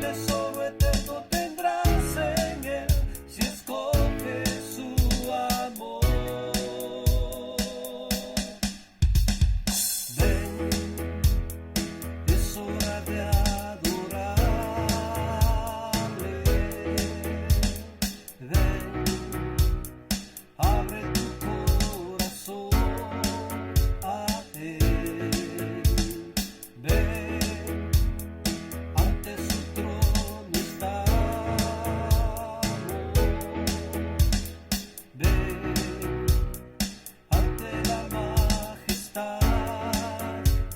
tesoro eterno tendrás en él si escoges su amor. Ven, es hora de adorarle. Ven, abre tu corazón a él. Ven, ante su trono estamos. Ven, ante la majestad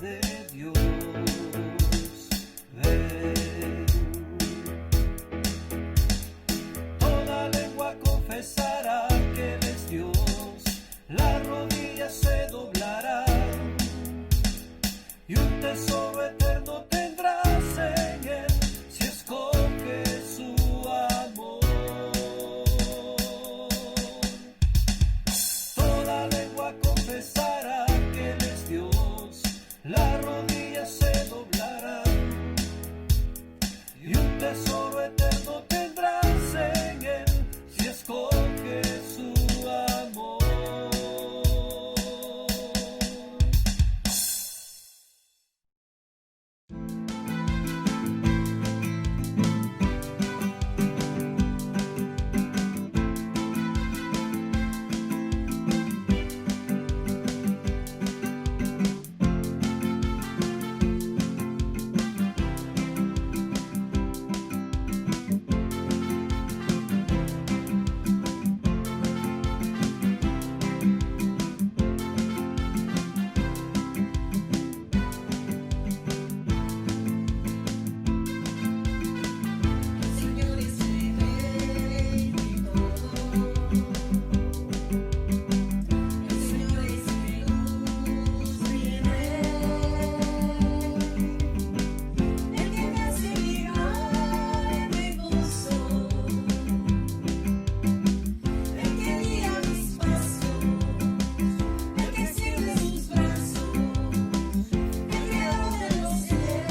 de Dios. Ven, toda lengua confesará que Él es Dios, las rodillas se doblarán y un tesoro eterno tendrás en él si escoges su amor. Toda lengua confesará que Él es Dios, las rodillas se doblarán y un tesoro eterno tendrás en él si escoges su amor. Señor es mi rey, mi todo. El Señor es mi luz, mi rey. El que me hace vibrar de gozo. El que guía mis pasos. El que extiende sus brazos. El creador de los cielos.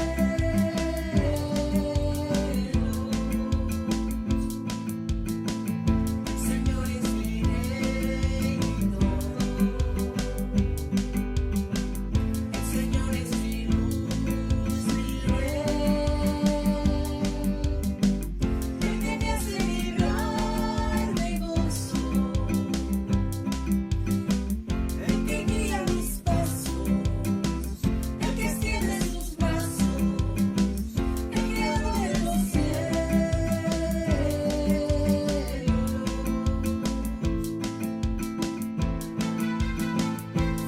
Señor es mi rey, mi todo. El Señor es mi luz, mi rey. El que me hace vibrar de gozo. El que guía mis pasos. El que extiende sus brazos. El creador de los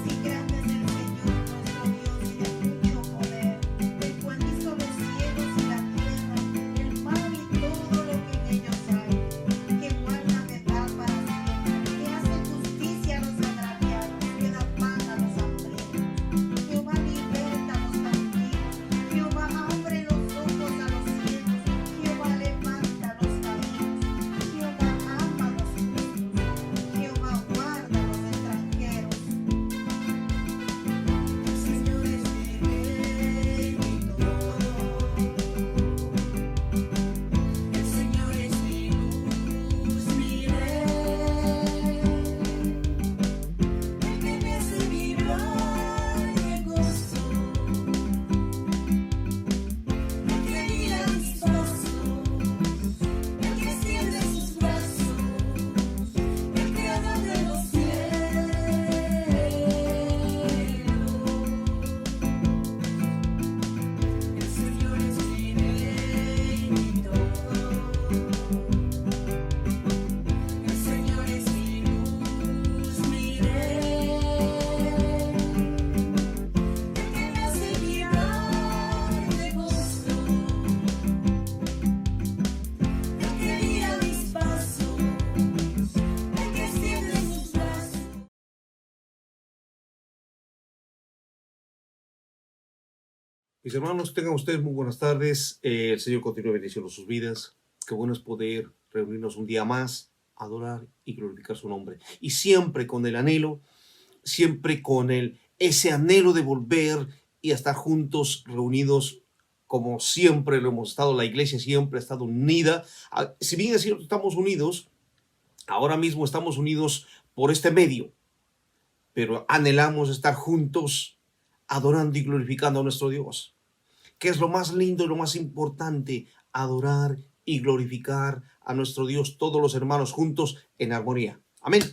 Sí, grande es el Señor nuestro Dios y de mucho poder, el cual hizo los cielos y la tierra, el mar y todo lo que en ellos hay, que guarda verdad para siempre, que hace justicia a los agraviados, que da pan a los hambrientos. Jehová liberta a los cautivos, Jehová abre los ojos a los ciegos, Jehová levanta a los caídos, Jehová ama a los justos, Jehová guarda a los extranjeros. El Señor es mi rey, mi todo. El Señor es mi luz, mi rey. El que me hace vibrar de gozo. El que guía mis pasos. El que extiende sus brazos. El creador de los cielos. El Señor es mi rey, mi todo. El Señor es mi luz, mi rey. El que me hace vibrar de gozo. El que guía mis pasos. El que extiende sus brazos. Mis hermanos, tengan ustedes muy buenas tardes. El Señor continúe bendiciendo sus vidas. Qué bueno es poder reunirnos un día más, adorar y glorificar su nombre. Y siempre con el anhelo, siempre con ese anhelo de volver y estar juntos, reunidos como siempre lo hemos estado. La iglesia siempre ha estado unida. Si bien es cierto, estamos unidos, ahora mismo estamos unidos por este medio, pero anhelamos estar juntos, adorando y glorificando a nuestro Dios, que es lo más lindo y lo más importante, adorar y glorificar a nuestro Dios, todos los hermanos juntos en armonía. Amén.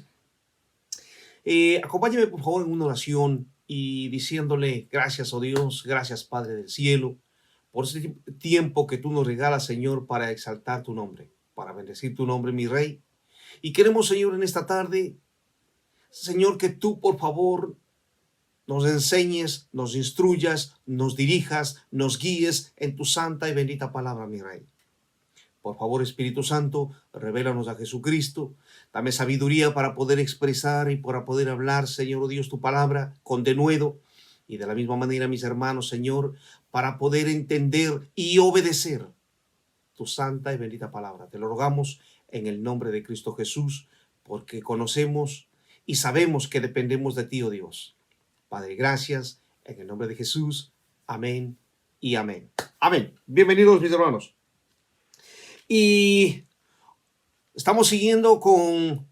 Acompáñame por favor en una oración y diciéndole: gracias, oh Dios, gracias Padre del cielo, por este tiempo que tú nos regalas, Señor, para exaltar tu nombre, para bendecir tu nombre, mi Rey. Y queremos, Señor, en esta tarde, Señor, que tú, por favor, nos enseñes, nos instruyas, nos dirijas, nos guíes en tu santa y bendita palabra, mi Rey. Por favor, Espíritu Santo, revélanos a Jesucristo. Dame sabiduría para poder expresar y para poder hablar, Señor, oh Dios, tu palabra con denuedo. Y de la misma manera, mis hermanos, Señor, para poder entender y obedecer tu santa y bendita palabra. Te lo rogamos en el nombre de Cristo Jesús, porque conocemos y sabemos que dependemos de ti, oh Dios. Padre, gracias, en el nombre de Jesús. Amén y amén. Amén. Bienvenidos, mis hermanos. Y estamos siguiendo con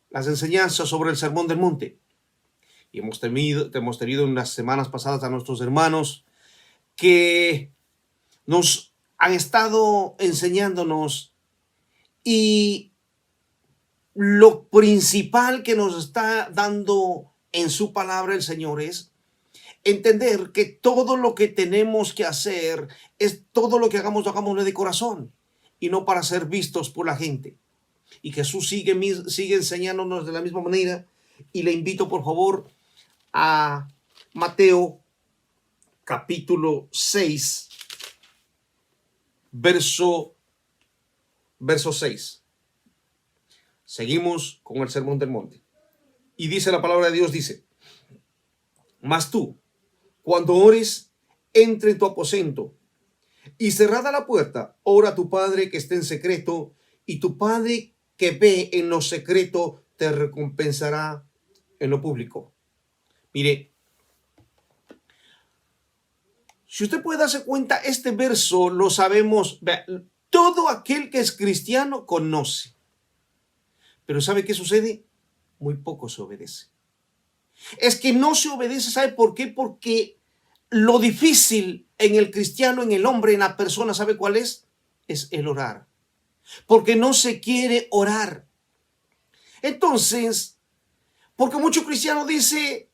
las enseñanzas sobre el Sermón del Monte. Y hemos tenido en las semanas pasadas a nuestros hermanos que nos han estado enseñándonos, y lo principal que nos está dando en su palabra el Señor es entender que todo lo que tenemos que hacer es todo lo que hagamos, hagámoslo de corazón y no para ser vistos por la gente. Y Jesús sigue enseñándonos de la misma manera, y le invito por favor a Mateo capítulo 6, verso 6. Seguimos con el Sermón del Monte. Y dice la palabra de Dios, dice: mas tú, cuando ores, entra en tu aposento, y cerrada la puerta, ora a tu Padre que esté en secreto, y tu Padre que ve en lo secreto te recompensará en lo público. Mire, si usted puede darse cuenta, este verso lo sabemos, todo aquel que es cristiano conoce. Pero ¿sabe qué sucede? Muy poco se obedece. Es que no se obedece, ¿sabe por qué? Porque lo difícil en el cristiano, en el hombre, en la persona, ¿sabe cuál es? Es el orar. Porque no se quiere orar. Entonces, porque mucho cristiano dice,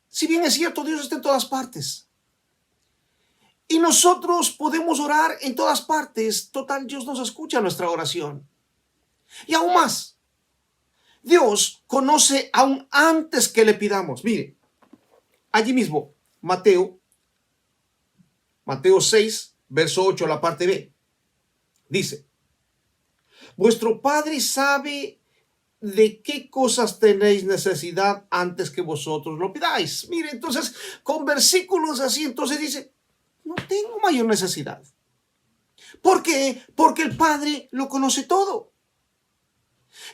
si bien es cierto, Dios está en todas partes, y nosotros podemos orar en todas partes, total, Dios nos escucha nuestra oración. Y aún más, Dios conoce aún antes que le pidamos. Mire, allí mismo, Mateo 6, verso 8, la parte B, dice: vuestro Padre sabe de qué cosas tenéis necesidad antes que vosotros lo pidáis. Mire, entonces, con versículos así, entonces dice, no tengo mayor necesidad. ¿Por qué? Porque el Padre lo conoce todo.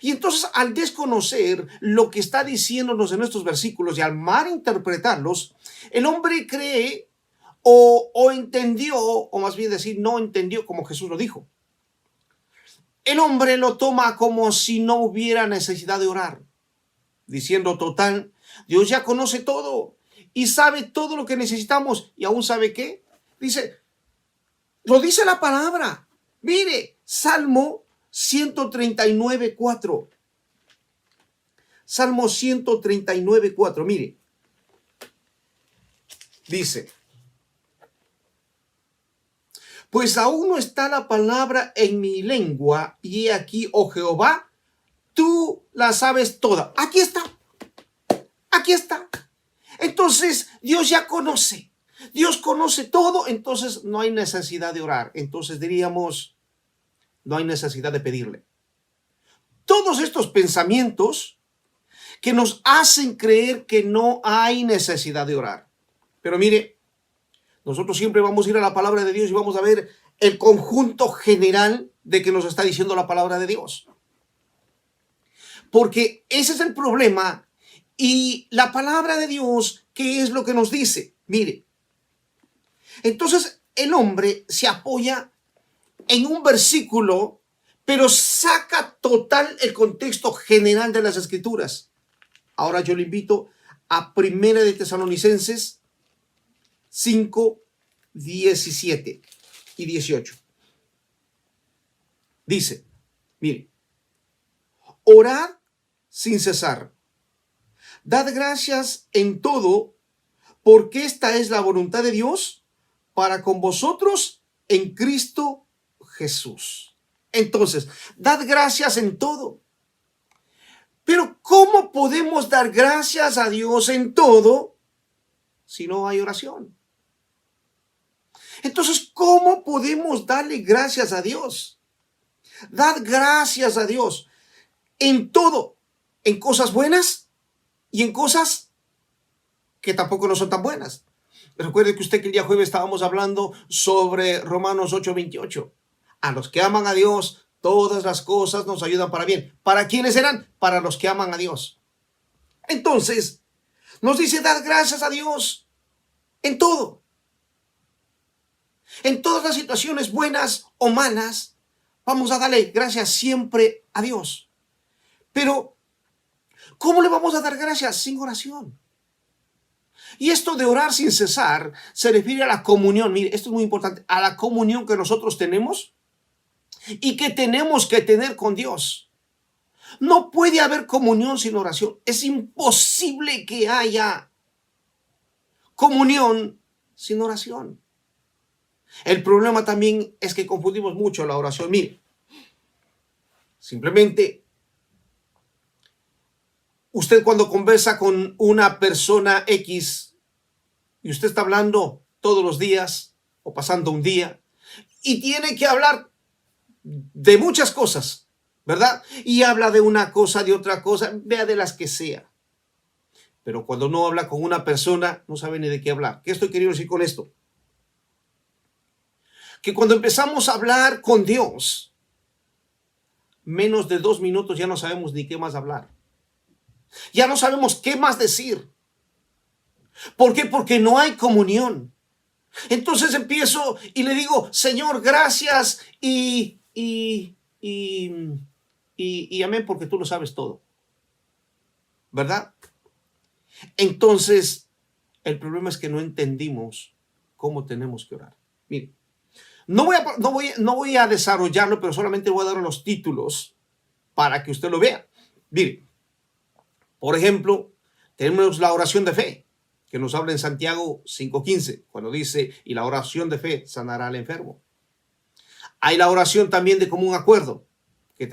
Y entonces, al desconocer lo que está diciéndonos en estos versículos y al malinterpretarlos, el hombre cree o entendió, o más bien decir, no entendió como Jesús lo dijo. El hombre lo toma como si no hubiera necesidad de orar, diciendo, total, Dios ya conoce todo y sabe todo lo que necesitamos. ¿Y aún sabe qué? Dice, lo dice la palabra. Mire, Salmo 139:4. Salmo 139:4. Mire, dice, pues aún no está la palabra en mi lengua, y he aquí, oh Jehová, tú la sabes toda. Aquí está. Aquí está. Entonces, Dios ya conoce. Dios conoce todo, entonces no hay necesidad de orar. Entonces diríamos, no hay necesidad de pedirle. Todos estos pensamientos que nos hacen creer que no hay necesidad de orar. Pero mire, nosotros siempre vamos a ir a la palabra de Dios y vamos a ver el conjunto general de que nos está diciendo la palabra de Dios. Porque ese es el problema. Y la palabra de Dios, ¿qué es lo que nos dice? Mire, entonces el hombre se apoya en un versículo, pero saca total el contexto general de las Escrituras. Ahora yo le invito a 1 de Tesalonicenses 5, 17 y 18. Dice, mire, orad sin cesar, dad gracias en todo, porque esta es la voluntad de Dios para con vosotros en Cristo Jesús. Entonces, dad gracias en todo. Pero ¿cómo podemos dar gracias a Dios en todo si no hay oración? Entonces, ¿cómo podemos darle gracias a Dios? Dad gracias a Dios en todo, en cosas buenas y en cosas que tampoco no son tan buenas. Recuerde que usted que el día jueves estábamos hablando sobre Romanos 8:28. A los que aman a Dios, todas las cosas nos ayudan para bien. ¿Para quiénes serán? Para los que aman a Dios. Entonces, nos dice dar gracias a Dios en todo. En todas las situaciones buenas o malas, vamos a darle gracias siempre a Dios. Pero, ¿cómo le vamos a dar gracias sin oración? Y esto de orar sin cesar se refiere a la comunión. Mire, esto es muy importante. A la comunión que nosotros tenemos y que tenemos que tener con Dios. No puede haber comunión sin oración. Es imposible que haya comunión sin oración. El problema también es que confundimos mucho la oración. Mire, simplemente usted cuando conversa con una persona X y usted está hablando todos los días o pasando un día y tiene que hablar de muchas cosas, ¿verdad? Y habla de una cosa, de otra cosa, vea de las que sea. Pero cuando no habla con una persona, no sabe ni de qué hablar. ¿Qué estoy queriendo decir con esto? Que cuando empezamos a hablar con Dios, menos de 2 minutos ya no sabemos ni qué más hablar. Ya no sabemos qué más decir. ¿Por qué? Porque no hay comunión. Entonces empiezo y le digo, Señor, gracias y amén, porque tú lo sabes todo. ¿Verdad? Entonces, el problema es que no entendimos cómo tenemos que orar. Mire, no voy a desarrollarlo, pero solamente voy a dar los títulos para que usted lo vea. Mire, por ejemplo, tenemos la oración de fe, que nos habla en Santiago 5:15, cuando dice, y la oración de fe sanará al enfermo. Hay la oración también de común acuerdo, que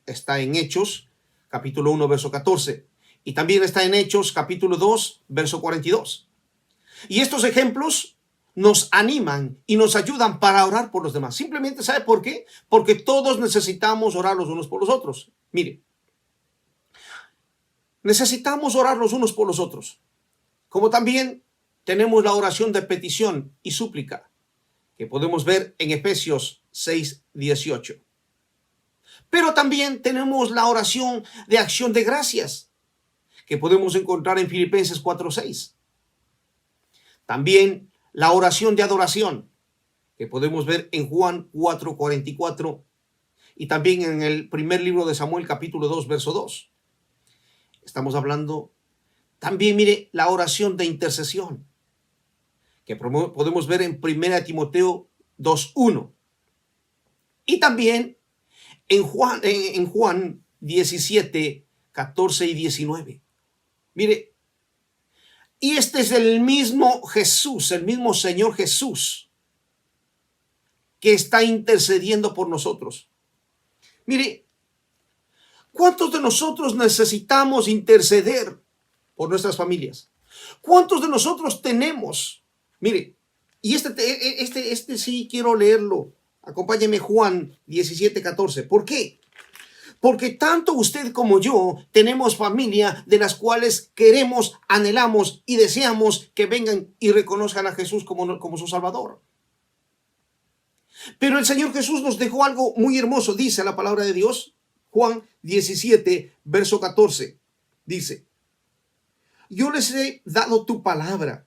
está en Hechos, capítulo 1, verso 14, y también está en Hechos, capítulo 2, verso 42. Y estos ejemplos nos animan y nos ayudan para orar por los demás. Simplemente, ¿sabe por qué? Porque todos necesitamos orar los unos por los otros. Mire, necesitamos orar los unos por los otros. Como también tenemos la oración de petición y súplica, que podemos ver en Efesios 6:18. Pero también tenemos la oración de acción de gracias, que podemos encontrar en Filipenses 4:6. También la oración de adoración, que podemos ver en Juan 4:44 y también en el primer libro de Samuel, capítulo 2, verso 2. Estamos hablando también, mire, la oración de intercesión, que podemos ver en 1 Timoteo 2:1. Y también en Juan 17, 14 y 19. Mire, y este es el mismo Jesús, el mismo Señor Jesús, que está intercediendo por nosotros. Mire, ¿cuántos de nosotros necesitamos interceder por nuestras familias? ¿Cuántos de nosotros tenemos? Mire, y este sí quiero leerlo. Acompáñeme, Juan 17, 14. ¿Por qué? Porque tanto usted como yo tenemos familia de las cuales queremos, anhelamos y deseamos que vengan y reconozcan a Jesús como su Salvador. Pero el Señor Jesús nos dejó algo muy hermoso, dice la palabra de Dios. Juan 17, verso 14. Dice, yo les he dado tu palabra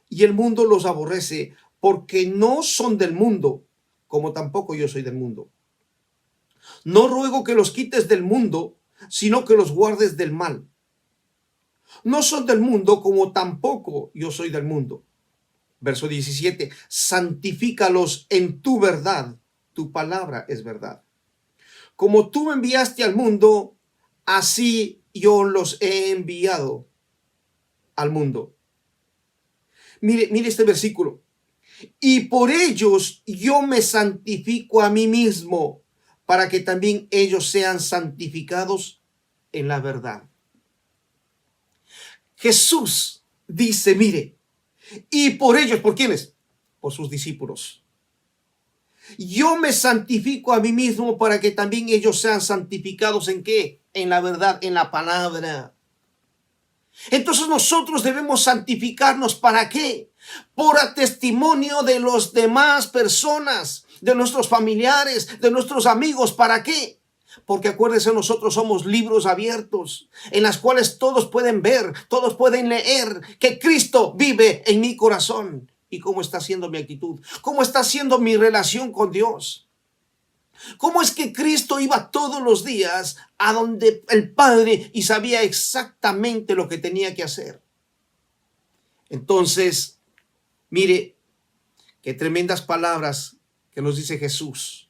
y el mundo los aborrece porque no son del mundo, como tampoco yo soy del mundo. No ruego que los quites del mundo, sino que los guardes del mal. No son del mundo, como tampoco yo soy del mundo. Verso 17, santifícalos en tu verdad, tu palabra es verdad. Como tú me enviaste al mundo, así yo los he enviado al mundo. Mire este versículo. Y por ellos yo me santifico a mí mismo, para que también ellos sean santificados en la verdad. Jesús dice, mire, y por ellos, ¿por quiénes? Por sus discípulos. Yo me santifico a mí mismo para que también ellos sean santificados ¿en qué? En la verdad, en la palabra. Entonces nosotros debemos santificarnos ¿para qué? Por testimonio de los demás personas, de nuestros familiares, de nuestros amigos. ¿Para qué? Porque acuérdense, nosotros somos libros abiertos en las cuales todos pueden ver, todos pueden leer que Cristo vive en mi corazón. ¿Y cómo está siendo mi actitud? ¿Cómo está siendo mi relación con Dios? ¿Cómo es que Cristo iba todos los días a donde el Padre y sabía exactamente lo que tenía que hacer? Entonces, mire, qué tremendas palabras que nos dice Jesús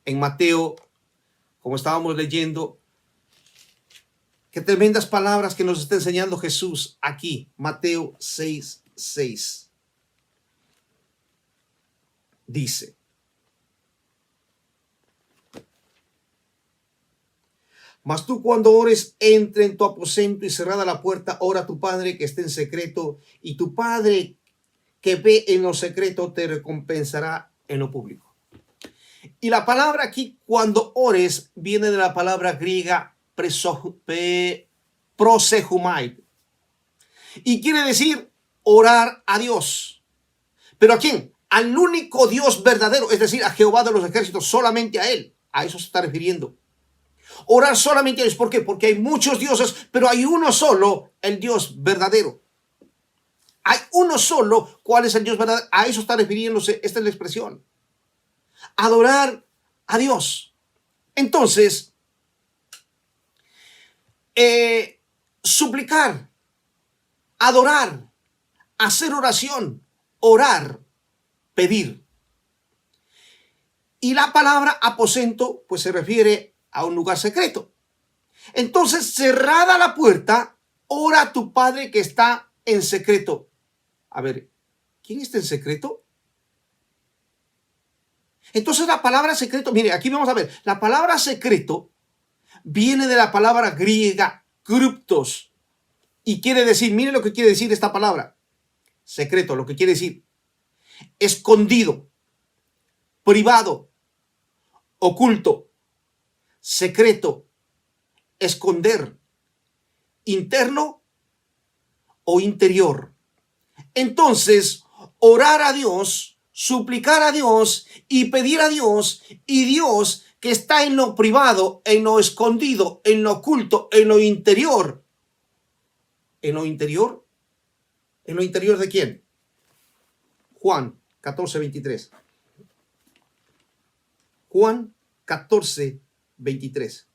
en Mateo, como estábamos leyendo. Qué tremendas palabras que nos está enseñando Jesús aquí, Mateo 6:6. Dice, mas tú cuando ores, entra en tu aposento y cerrada la puerta, ora a tu Padre que esté en secreto, y tu Padre que ve en lo secreto te recompensará en lo público. Y la palabra aquí, cuando ores, viene de la palabra griega prosehumai, y quiere decir orar a Dios. ¿Pero a quién? Al único Dios verdadero, es decir, a Jehová de los ejércitos, solamente a Él. A eso se está refiriendo. Orar solamente a Dios. ¿Por qué? Porque hay muchos dioses, pero hay uno solo, el Dios verdadero. Hay uno solo. ¿Cuál es el Dios verdadero? A eso está refiriéndose. Esta es la expresión. Adorar a Dios. Entonces, suplicar, adorar, hacer oración, orar, pedir. Y la palabra aposento, pues se refiere a un lugar secreto. Entonces, cerrada la puerta, ora a tu Padre que está en secreto. A ver, ¿quién está en secreto? Entonces la palabra secreto, mire, aquí vamos a ver, la palabra secreto viene de la palabra griega kryptos y quiere decir, mire lo que quiere decir esta palabra, secreto, lo que quiere decir, escondido, privado, oculto, secreto, esconder, interno o interior. Entonces, orar a Dios, suplicar a Dios y pedir a Dios, y Dios que está en lo privado, en lo escondido, en lo oculto, en lo interior. ¿En lo interior? ¿En lo interior de quién? Juan 14:23. Juan 14:23.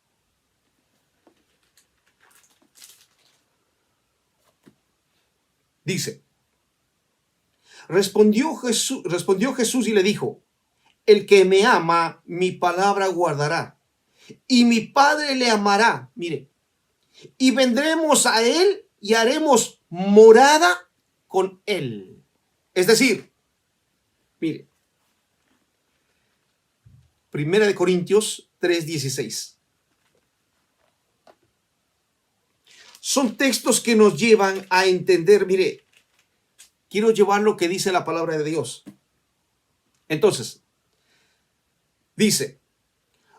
Dice, respondió Jesús y le dijo, el que me ama, mi palabra guardará, y mi Padre le amará, mire, y vendremos a él y haremos morada con él. Es decir, mire, 1 Corintios 3:16. Son textos que nos llevan a entender, mire, quiero llevar lo que dice la palabra de Dios. Entonces, dice,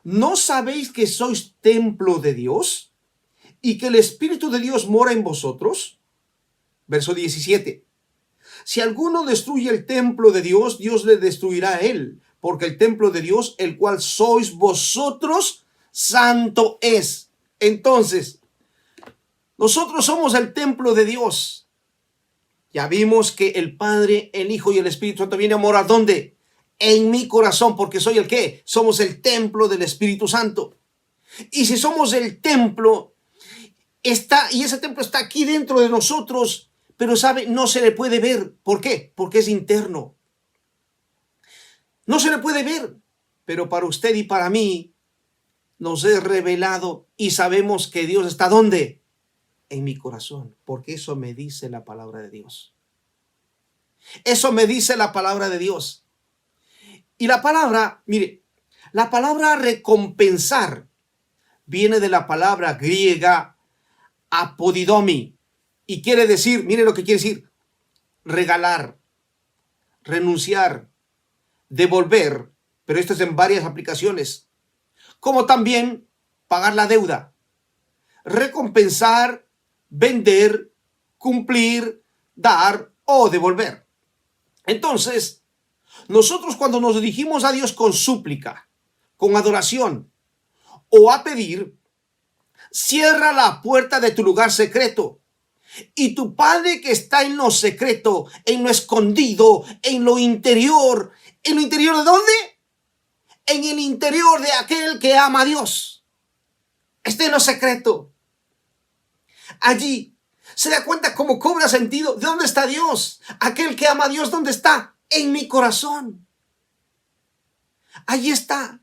¿no sabéis que sois templo de Dios y que el Espíritu de Dios mora en vosotros? Verso 17. Si alguno destruye el templo de Dios, Dios le destruirá a él, porque el templo de Dios, el cual sois vosotros, santo es. Entonces, nosotros somos el templo de Dios. Ya vimos que el Padre, el Hijo y el Espíritu Santo vienen a morar, ¿dónde? En mi corazón, porque soy el ¿qué? Somos el templo del Espíritu Santo. Y si somos el templo, y ese templo está aquí dentro de nosotros, pero sabe, no se le puede ver. ¿Por qué? Porque es interno. No se le puede ver, pero para usted y para mí nos es revelado y sabemos que Dios está ¿dónde? En mi corazón, porque eso me dice la palabra de Dios. Eso me dice la palabra de Dios. Y la palabra, mire, la palabra recompensar viene de la palabra griega apodidomi y quiere decir, mire lo que quiere decir, regalar, renunciar, devolver, pero esto es en varias aplicaciones, como también pagar la deuda, recompensar, vender, cumplir, dar o devolver. Entonces, nosotros cuando nos dirigimos a Dios con súplica, con adoración o a pedir, cierra la puerta de tu lugar secreto. Y tu Padre que está en lo secreto, en lo escondido, en lo interior de ¿dónde? En el interior de aquel que ama a Dios. Está en lo secreto. Allí se da cuenta cómo cobra sentido. ¿De dónde está Dios? Aquel que ama a Dios, ¿dónde está? En mi corazón. Allí está.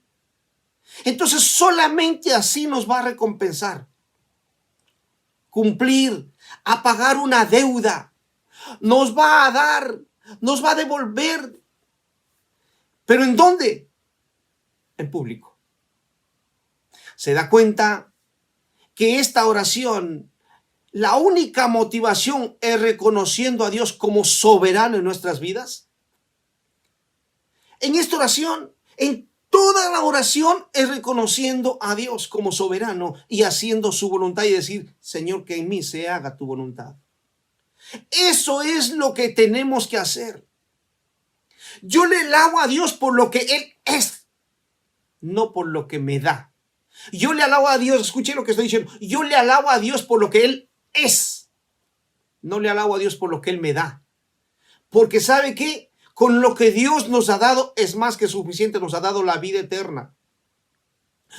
Entonces solamente así nos va a recompensar. Cumplir, a pagar una deuda. Nos va a dar, nos va a devolver. ¿Pero en dónde? En público. ¿Se da cuenta que esta oración, la única motivación es reconociendo a Dios como soberano en nuestras vidas? En esta oración, en toda la oración es reconociendo a Dios como soberano y haciendo su voluntad y decir, Señor, que en mí se haga tu voluntad. Eso es lo que tenemos que hacer. Yo le alabo a Dios por lo que Él es, no por lo que me da. Yo le alabo a Dios, escuche lo que estoy diciendo, yo le alabo a Dios por lo que Él es. No le alabo a Dios por lo que Él me da. Porque ¿sabe qué? Con lo que Dios nos ha dado es más que suficiente, nos ha dado la vida eterna.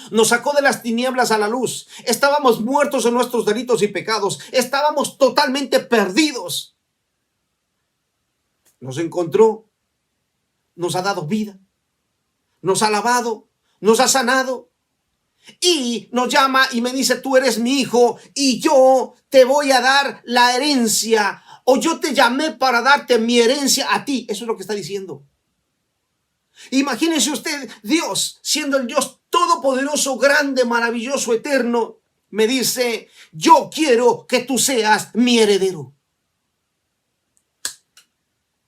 Nos sacó de las tinieblas a la luz. Estábamos muertos en nuestros delitos y pecados. Estábamos totalmente perdidos. Nos encontró, nos ha dado vida, nos ha lavado, nos ha sanado y nos llama y me dice, tú eres mi hijo y yo te voy a dar la herencia. O yo te llamé para darte mi herencia a ti. Eso es lo que está diciendo. Imagínese usted, Dios, siendo el Dios todopoderoso, grande, maravilloso, eterno, me dice, yo quiero que tú seas mi heredero.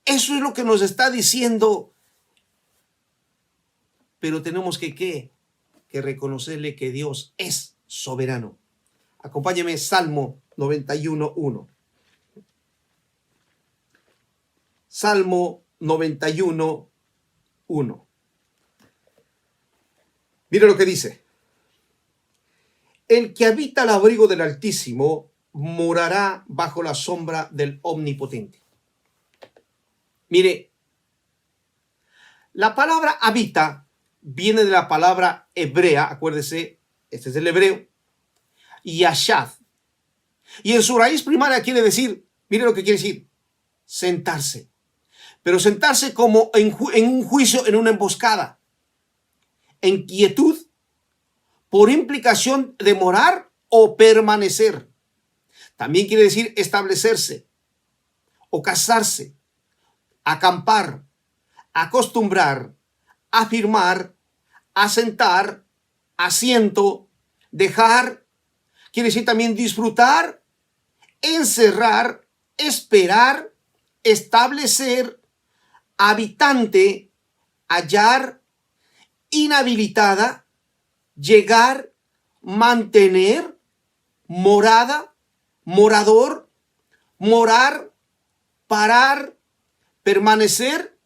Eso es lo que nos está diciendo. Pero tenemos que reconocerle que Dios es soberano. Acompáñeme, Salmo 91:1. Salmo 91:1. Mire lo que dice. El que habita al abrigo del Altísimo morará bajo la sombra del Omnipotente. Mire, la palabra habita viene de la palabra hebrea, acuérdese, este es el hebreo, yashad. Y en su raíz primaria quiere decir, mire lo que quiere decir, sentarse. Pero sentarse como en un juicio, en una emboscada. En quietud, por implicación de morar o permanecer. También quiere decir establecerse o casarse, acampar, acostumbrar, afirmar, asentar, asiento, dejar. Quiere decir también disfrutar, encerrar, esperar, establecer, habitante, hallar, inhabilitada, llegar, mantener, morada, morador, morar, parar, permanecer,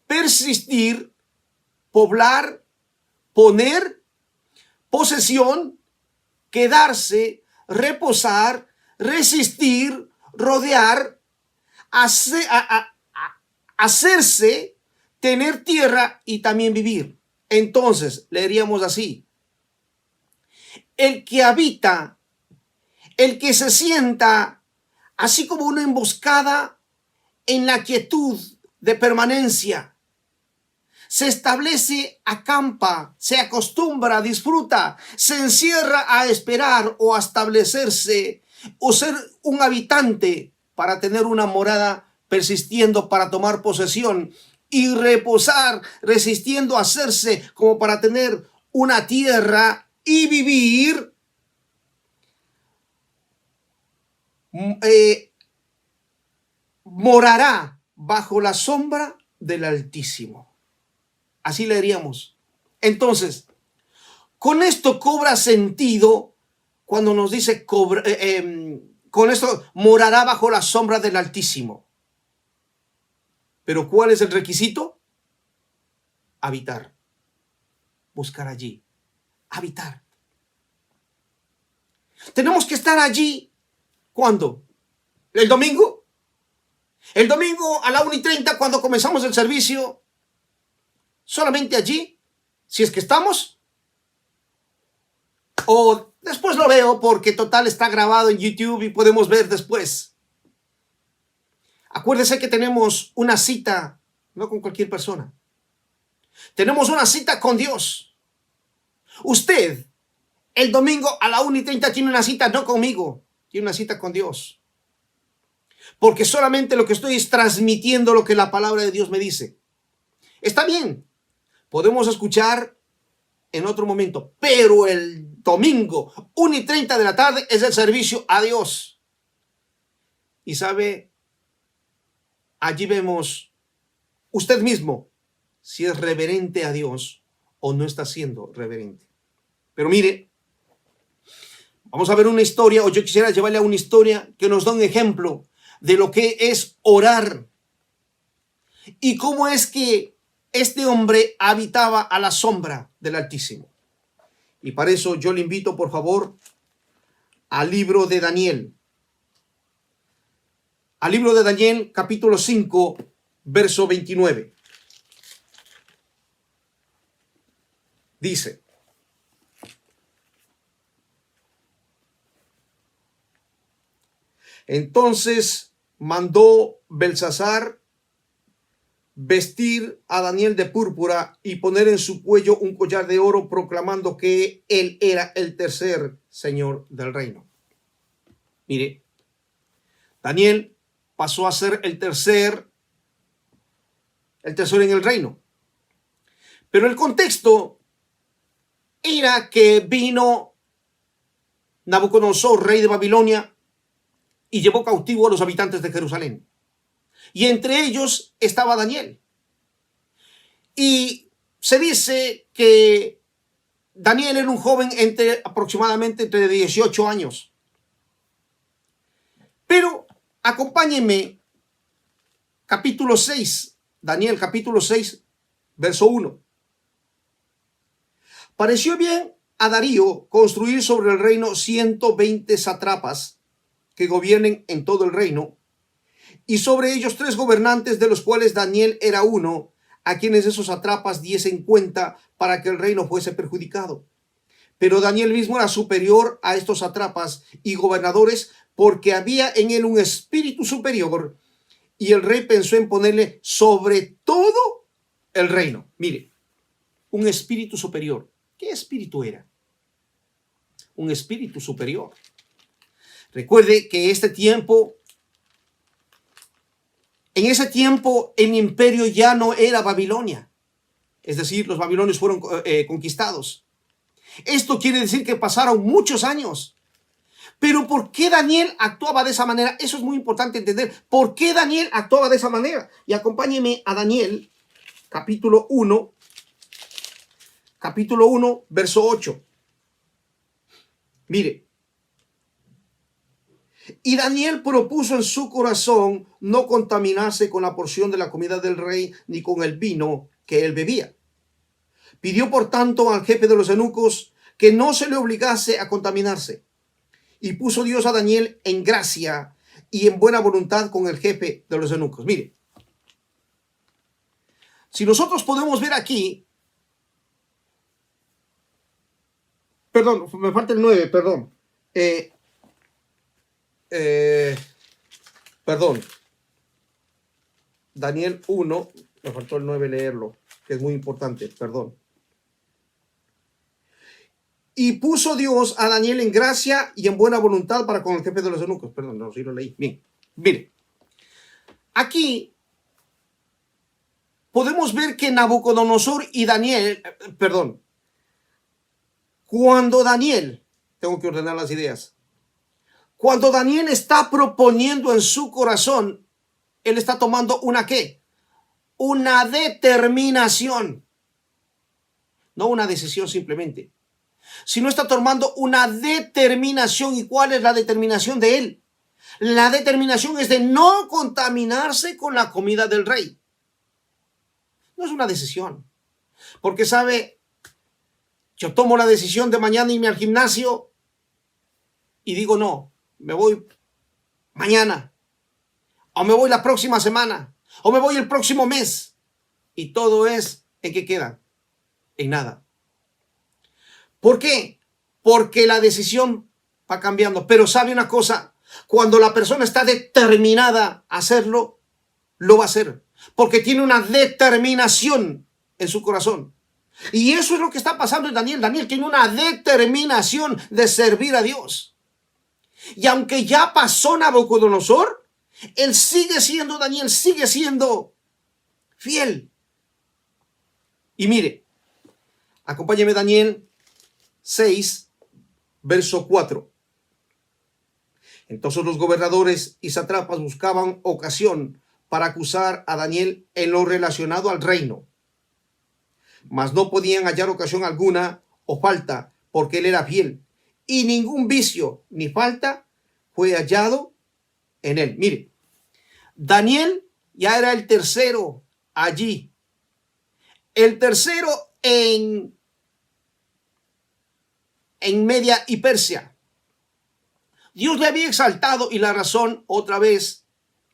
persistir, poblar, poner, posesión, quedarse, reposar, resistir, rodear, hacerse, tener tierra y también vivir. Entonces, leeríamos así: el que habita, el que se sienta, así como una emboscada en la quietud de permanencia, se establece, acampa, se acostumbra, disfruta, se encierra a esperar o a establecerse o ser un habitante para tener una morada, persistiendo para tomar posesión, y reposar, resistiendo a hacerse como para tener una tierra y vivir, morará bajo la sombra del Altísimo. Así leeríamos. Entonces, con esto cobra sentido cuando nos dice con esto morará bajo la sombra del Altísimo. Pero ¿cuál es el requisito? Habitar. Buscar allí. Habitar. Tenemos que estar allí. ¿Cuándo? ¿El domingo? El domingo a la 1:30 cuando comenzamos el servicio. ¿Solamente allí? Si es que estamos. O después lo veo porque total está grabado en YouTube y podemos ver después. Acuérdese que tenemos una cita, no con cualquier persona. Tenemos una cita con Dios. Usted, el domingo a la 1:30 tiene una cita no conmigo, tiene una cita con Dios. Porque solamente lo que estoy es transmitiendo lo que la palabra de Dios me dice. Está bien, podemos escuchar en otro momento, pero el domingo, 1:30 de la tarde, es el servicio a Dios. Y sabe, allí vemos usted mismo si es reverente a Dios o no está siendo reverente. Pero mire, vamos a ver una historia, o yo quisiera llevarle a una historia que nos da un ejemplo de lo que es orar y cómo es que este hombre habitaba a la sombra del Altísimo. Y para eso yo le invito, por favor, al libro de Daniel. Al libro de Daniel, capítulo 5, verso 29. Dice: entonces mandó Belsasar vestir a Daniel de púrpura y poner en su cuello un collar de oro, proclamando que él era el tercer señor del reino. Mire, Daniel pasó a ser el tercero en el reino. Pero el contexto era que vino Nabucodonosor, rey de Babilonia, y llevó cautivo a los habitantes de Jerusalén. Y entre ellos estaba Daniel. Y se dice que Daniel era un joven aproximadamente entre 18 años. Pero acompáñenme, capítulo 6, Daniel capítulo 6, verso 1. Pareció bien a Darío construir sobre el reino 120 sátrapas que gobiernen en todo el reino, y sobre ellos 3 gobernantes, de los cuales Daniel era uno, a quienes esos sátrapas diesen cuenta para que el reino fuese perjudicado. Pero Daniel mismo era superior a estos sátrapas y gobernadores, porque había en él un espíritu superior, y el rey pensó en ponerle sobre todo el reino. Mire, un espíritu superior. ¿Qué espíritu era? Un espíritu superior. Recuerde que en ese tiempo el imperio ya no era Babilonia. Es decir, los babilonios fueron conquistados. Esto quiere decir que pasaron muchos años. Pero ¿por qué Daniel actuaba de esa manera? Eso es muy importante entender. ¿Por qué Daniel actuaba de esa manera? Y acompáñeme a Daniel, capítulo 1, verso 8. Mire. Y Daniel propuso en su corazón no contaminarse con la porción de la comida del rey, ni con el vino que él bebía. Pidió, por tanto, al jefe de los eunucos que no se le obligase a contaminarse. Y puso Dios a Daniel en gracia y en buena voluntad con el jefe de los eunucos. Mire, si nosotros podemos ver aquí, perdón, me falta el 9, perdón. Perdón. Daniel 1, me faltó el 9 leerlo, que es muy importante, perdón. Y puso Dios a Daniel en gracia y en buena voluntad para con el jefe de los eunucos. Perdón, no, sí lo leí. Bien, mire. Aquí podemos ver que Nabucodonosor y Daniel, cuando Daniel, tengo que ordenar las ideas, cuando Daniel está proponiendo en su corazón, él está tomando una ¿qué? Una determinación, no una decisión simplemente, sino está tomando una determinación. ¿Y cuál es la determinación de él? La determinación es de no contaminarse con la comida del rey. No es una decisión, porque sabe, yo tomo la decisión de mañana irme al gimnasio y digo no, me voy mañana, o me voy la próxima semana, o me voy el próximo mes, y todo es ¿en qué queda? En nada. ¿Por qué? Porque la decisión va cambiando. Pero sabe una cosa, cuando la persona está determinada a hacerlo, lo va a hacer, porque tiene una determinación en su corazón. Y eso es lo que está pasando en Daniel. Daniel tiene una determinación de servir a Dios. Y aunque ya pasó Nabucodonosor, él sigue siendo, Daniel sigue siendo fiel. Y mire, acompáñeme Daniel 6, verso 4. Entonces los gobernadores y sátrapas buscaban ocasión para acusar a Daniel en lo relacionado al reino, mas no podían hallar ocasión alguna o falta, porque él era fiel, y ningún vicio ni falta fue hallado en él. Mire, Daniel ya era el tercero allí, el tercero en Media y Persia. Dios le había exaltado y la razón otra vez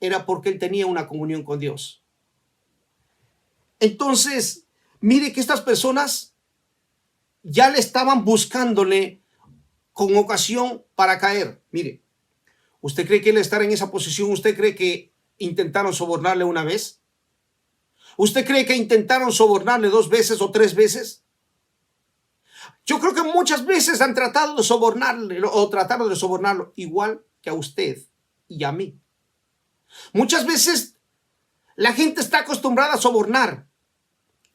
era porque él tenía una comunión con Dios. Entonces, mire que estas personas ya le estaban buscándole con ocasión para caer. Mire, ¿usted cree que él estar en esa posición? ¿Usted cree que intentaron sobornarle una vez? ¿Usted cree que intentaron sobornarle 2 veces o 3 veces? Yo creo que muchas veces han tratado de sobornarle o trataron de sobornarlo, igual que a usted y a mí. Muchas veces la gente está acostumbrada a sobornar.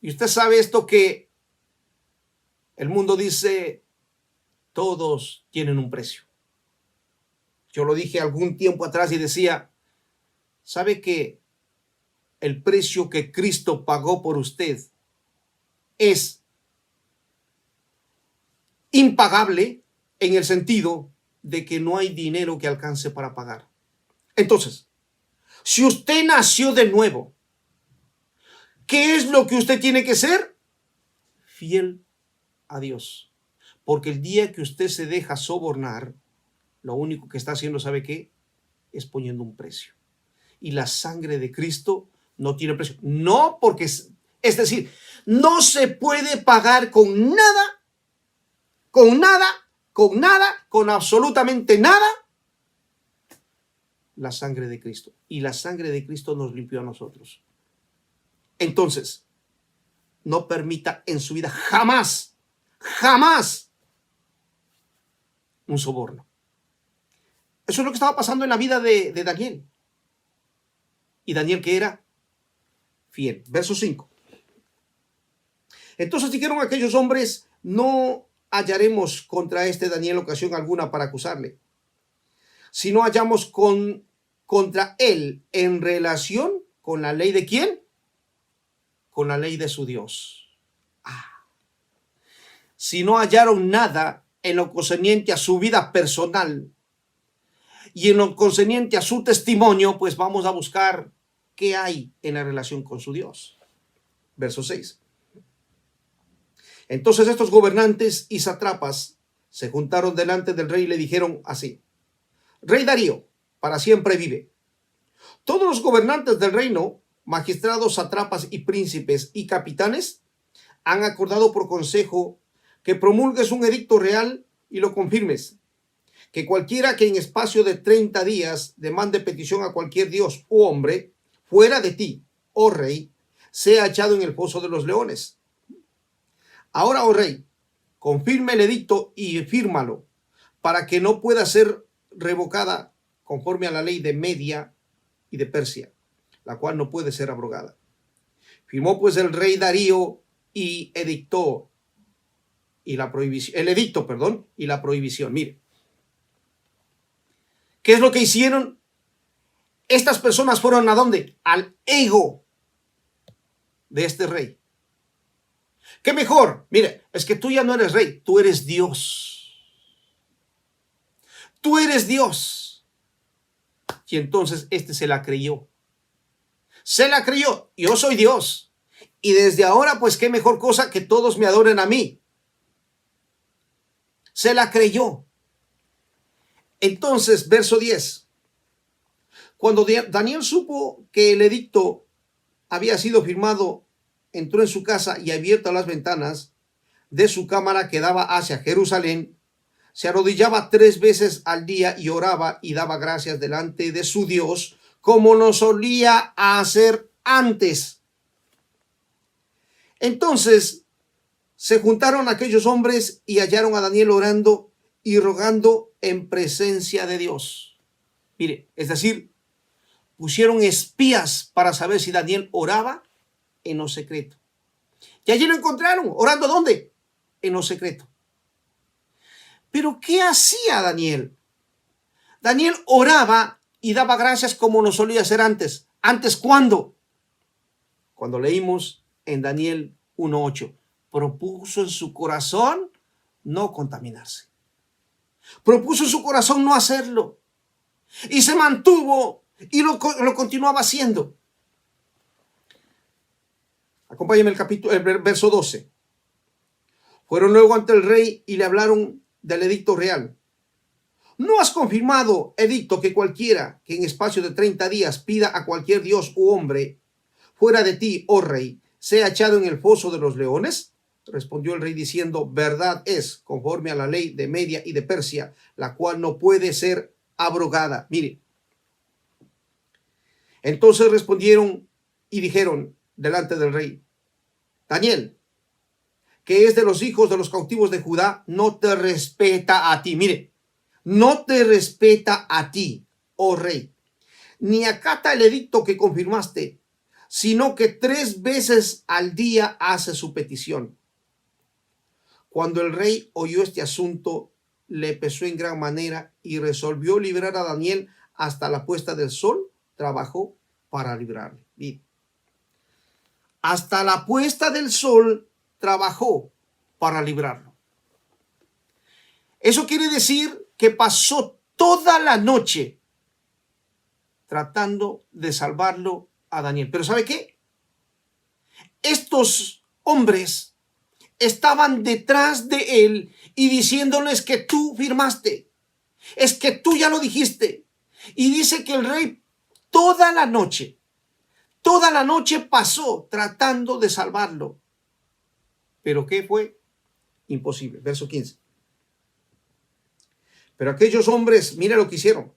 Y usted sabe esto, que el mundo dice, todos tienen un precio. Yo lo dije algún tiempo atrás y decía, ¿sabe que el precio que Cristo pagó por usted es impagable, en el sentido de que no hay dinero que alcance para pagar? Entonces, si usted nació de nuevo, ¿qué es lo que usted tiene que ser? Fiel a Dios. Porque el día que usted se deja sobornar, lo único que está haciendo, ¿sabe qué? Es poniendo un precio. Y la sangre de Cristo no tiene precio. No porque, es decir, no se puede pagar con nada, con absolutamente nada, la sangre de Cristo. Y la sangre de Cristo nos limpió a nosotros. Entonces, no permita en su vida jamás un soborno. Eso es lo que estaba pasando en la vida de Daniel. Y Daniel, ¿qué era? Fiel. Verso 5. Entonces dijeron aquellos hombres, no hallaremos contra este Daniel ocasión alguna para acusarle, si no hallamos contra él en relación con la ley de ¿quién? Con la ley de su Dios. Si no hallaron nada en lo concerniente a su vida personal y en lo concerniente a su testimonio, pues vamos a buscar qué hay en la relación con su Dios. Verso 6. Entonces estos gobernantes y sátrapas se juntaron delante del rey y le dijeron así: Rey Darío, para siempre vive. Todos los gobernantes del reino, magistrados, satrapas y príncipes y capitanes, han acordado por consejo que promulgues un edicto real y lo confirmes, que cualquiera que en espacio de 30 días demande petición a cualquier dios u hombre fuera de ti, oh rey, sea echado en el foso de los leones. Ahora, oh rey, confirme el edicto y fírmalo, para que no pueda ser revocada conforme a la ley de Media y de Persia, la cual no puede ser abrogada. Firmó pues el rey Darío y edictó y la prohibición, el edicto, perdón, y la prohibición. Mire, ¿qué es lo que hicieron? Estas personas fueron ¿a dónde? Al ego de este rey. ¿Qué mejor? Mire, es que tú ya no eres rey, tú eres Dios. Tú eres Dios. Y entonces este se la creyó. Se la creyó. Yo soy Dios. Y desde ahora, pues qué mejor cosa que todos me adoren a mí. Se la creyó. Entonces, verso 10. Cuando Daniel supo que el edicto había sido firmado, entró en su casa y abiertas las ventanas de su cámara que daba hacia Jerusalén, se arrodillaba 3 veces al día y oraba y daba gracias delante de su Dios, como no solía hacer antes. Entonces se juntaron aquellos hombres y hallaron a Daniel orando y rogando en presencia de Dios. Mire, es decir, pusieron espías para saber si Daniel oraba en lo secreto. Y allí lo encontraron, orando ¿dónde? En lo secreto. Pero ¿qué hacía Daniel? Daniel oraba y daba gracias como lo solía hacer antes. ¿Antes cuándo? Cuando leímos en Daniel 1:8. Propuso en su corazón no contaminarse. Propuso en su corazón no hacerlo. Y se mantuvo y lo continuaba haciendo. Acompáñenme el verso 12. Fueron luego ante el rey y le hablaron del edicto real. ¿No has confirmado, edicto, que cualquiera que en espacio de 30 días pida a cualquier dios u hombre fuera de ti, oh rey, sea echado en el foso de los leones? Respondió el rey diciendo, verdad es, conforme a la ley de Media y de Persia, la cual no puede ser abrogada. Mire. Entonces respondieron y dijeron delante del rey, Daniel, que es de los hijos de los cautivos de Judá, no te respeta a ti. Mire, no te respeta a ti, oh rey, ni acata el edicto que confirmaste, sino que 3 veces al día hace su petición. Cuando el rey oyó este asunto, le pesó en gran manera y resolvió librar a Daniel hasta la puesta del sol. Trabajó para librarle. Bien. Hasta la puesta del sol trabajó para librarlo. Eso quiere decir que pasó toda la noche tratando de salvarlo a Daniel. Pero ¿sabe qué? Estos hombres estaban detrás de él y diciéndoles que tú firmaste, es que tú ya lo dijiste. Y dice que el rey toda la noche pasó tratando de salvarlo. ¿Pero qué fue? Imposible. Verso 15. Pero aquellos hombres, mira lo que hicieron.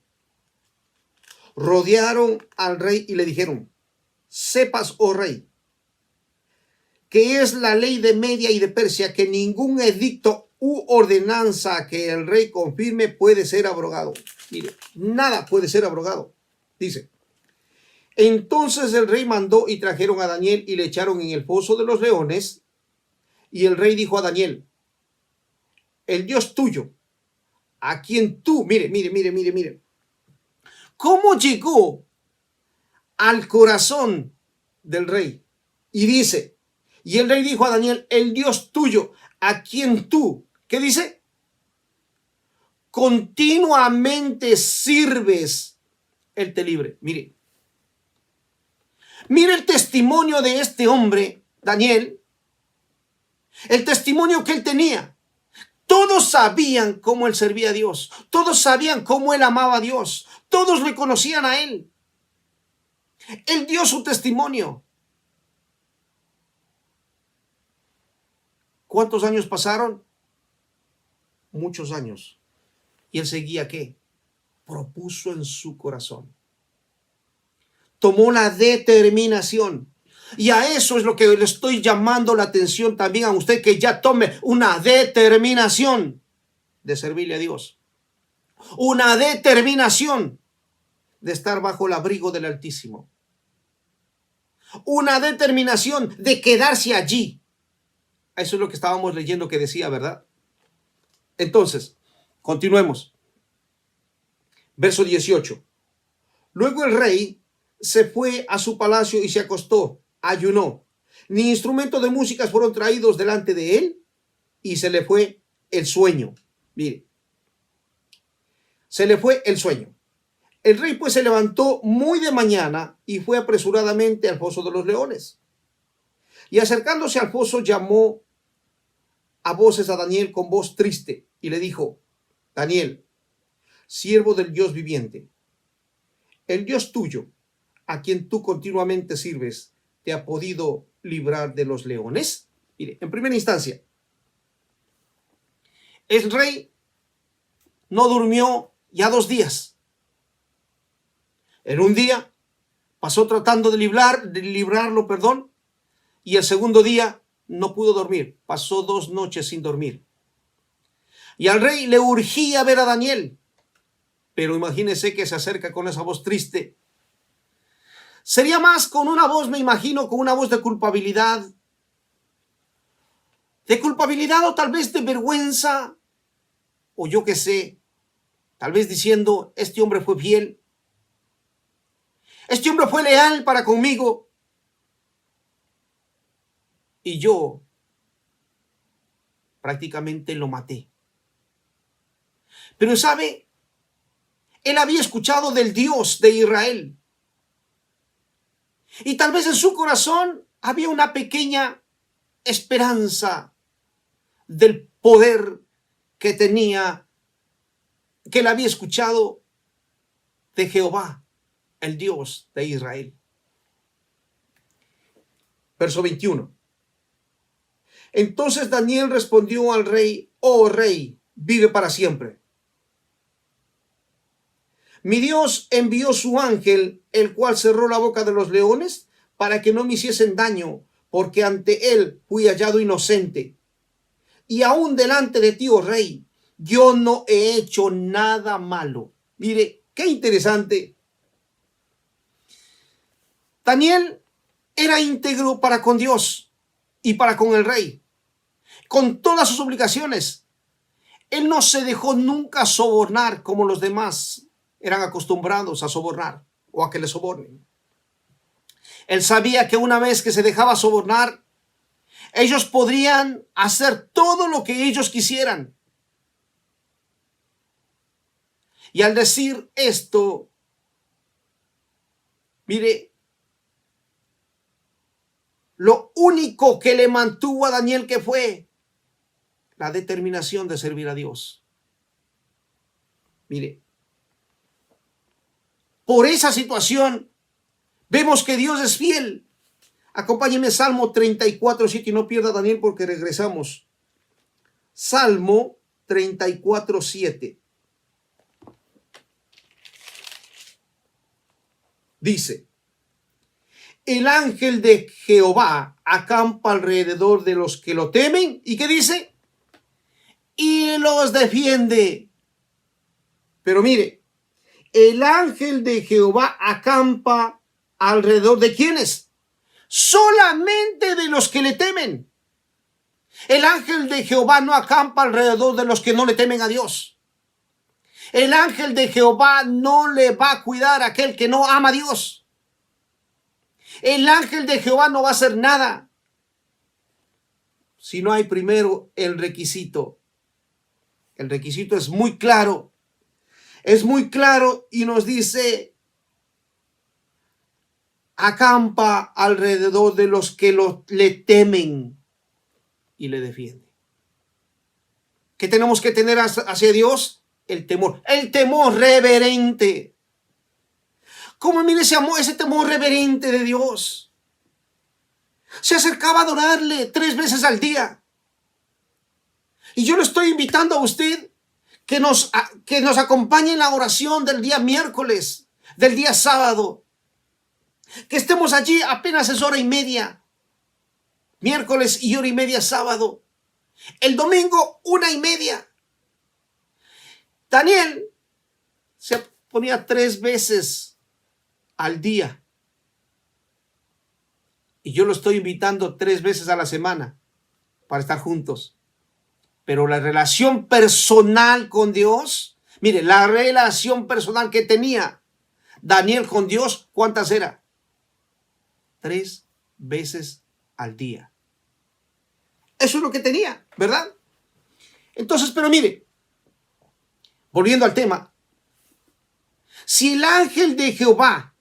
Rodearon al rey y le dijeron, sepas, oh rey, que es la ley de Media y de Persia, que ningún edicto u ordenanza que el rey confirme puede ser abrogado. Mire, nada puede ser abrogado. Dice, entonces el rey mandó y trajeron a Daniel y le echaron en el foso de los leones. Y el rey dijo a Daniel, el Dios tuyo, a quien tú, mire, ¿cómo llegó al corazón del rey? Y dice, y el rey dijo a Daniel, el Dios tuyo, a quien tú, ¿qué dice? Continuamente sirves, él te libre. Mire el testimonio de este hombre, Daniel, el testimonio que él tenía. Todos sabían cómo él servía a Dios. Todos sabían cómo él amaba a Dios. Todos le conocían a él. Él dio su testimonio. ¿Cuántos años pasaron? Muchos años. Y él seguía, ¿qué? Propuso en su corazón. Tomó la determinación. Y a eso es lo que le estoy llamando la atención también a usted, que ya tome una determinación de servirle a Dios. Una determinación de estar bajo el abrigo del Altísimo. Una determinación de quedarse allí. Eso es lo que estábamos leyendo que decía, ¿verdad? Entonces, continuemos. Verso 18. Luego el rey se fue a su palacio y se acostó, ayunó. Ni instrumentos de música fueron traídos delante de él y se le fue el sueño. Mire, se le fue el sueño. El rey pues se levantó muy de mañana y fue apresuradamente al foso de los leones. Y acercándose al foso llamó a voces a Daniel con voz triste y le dijo: Daniel, siervo del Dios viviente, el Dios tuyo, a quien tú continuamente sirves, ¿te ha podido librar de los leones? Mire, en primera instancia, el rey no durmió ya 2 días. En un día pasó tratando de librarlo, y el segundo día no pudo dormir. Pasó 2 noches sin dormir. Y al rey le urgía ver a Daniel, pero imagínese que se acerca con esa voz triste. Sería más con una voz, me imagino, con una voz de culpabilidad o tal vez de vergüenza, o yo qué sé, tal vez diciendo: este hombre fue fiel, este hombre fue leal para conmigo, y yo prácticamente lo maté. Pero ¿sabe? Él había escuchado del Dios de Israel. Y tal vez en su corazón había una pequeña esperanza del poder que tenía, que él había escuchado de Jehová, el Dios de Israel. Verso 21. Entonces Daniel respondió al rey: oh rey, vive para siempre. Mi Dios envió su ángel, el cual cerró la boca de los leones para que no me hiciesen daño, porque ante él fui hallado inocente. Y aún delante de ti, oh rey, yo no he hecho nada malo. Mire, qué interesante. Daniel era íntegro para con Dios y para con el rey, con todas sus obligaciones. Él no se dejó nunca sobornar como los demás eran acostumbrados a sobornar o a que le sobornen. Él sabía que una vez que se dejaba sobornar, ellos podrían hacer todo lo que ellos quisieran. Y al decir esto, mire, lo único que le mantuvo a Daniel, que fue la determinación de servir a Dios. Mire, por esa situación vemos que Dios es fiel. Acompáñenme, Salmo 34:7, y no pierda, Daniel, porque regresamos. Salmo 34:7. Dice: el ángel de Jehová acampa alrededor de los que lo temen. ¿Y qué dice? Y los defiende. Pero mire, el ángel de Jehová acampa alrededor de ¿quiénes? Solamente de los que le temen. El ángel de Jehová no acampa alrededor de los que no le temen a Dios. El ángel de Jehová no le va a cuidar a aquel que no ama a Dios. El ángel de Jehová no va a hacer nada si no hay primero el requisito. El requisito es muy claro. Es muy claro y nos dice: acampa alrededor de los que le temen y le defiende. que tenemos que tener hacia Dios? El temor reverente. ¿Cómo mire ese amor, ese temor reverente de Dios? Se acercaba a adorarle 3 veces al día. Y yo lo estoy invitando a usted que nos acompañe en la oración del día miércoles, del día sábado. Que estemos allí apenas es 1:30. Miércoles y 1:30 sábado. El domingo 1:30. Daniel se ponía 3 veces al día. Y yo lo estoy invitando 3 veces a la semana para estar juntos. Pero la relación personal con Dios, mire, la relación personal que tenía Daniel con Dios, ¿cuántas era? 3 veces al día. Eso es lo que tenía, ¿verdad? Entonces, pero mire, volviendo al tema, si el ángel de Jehová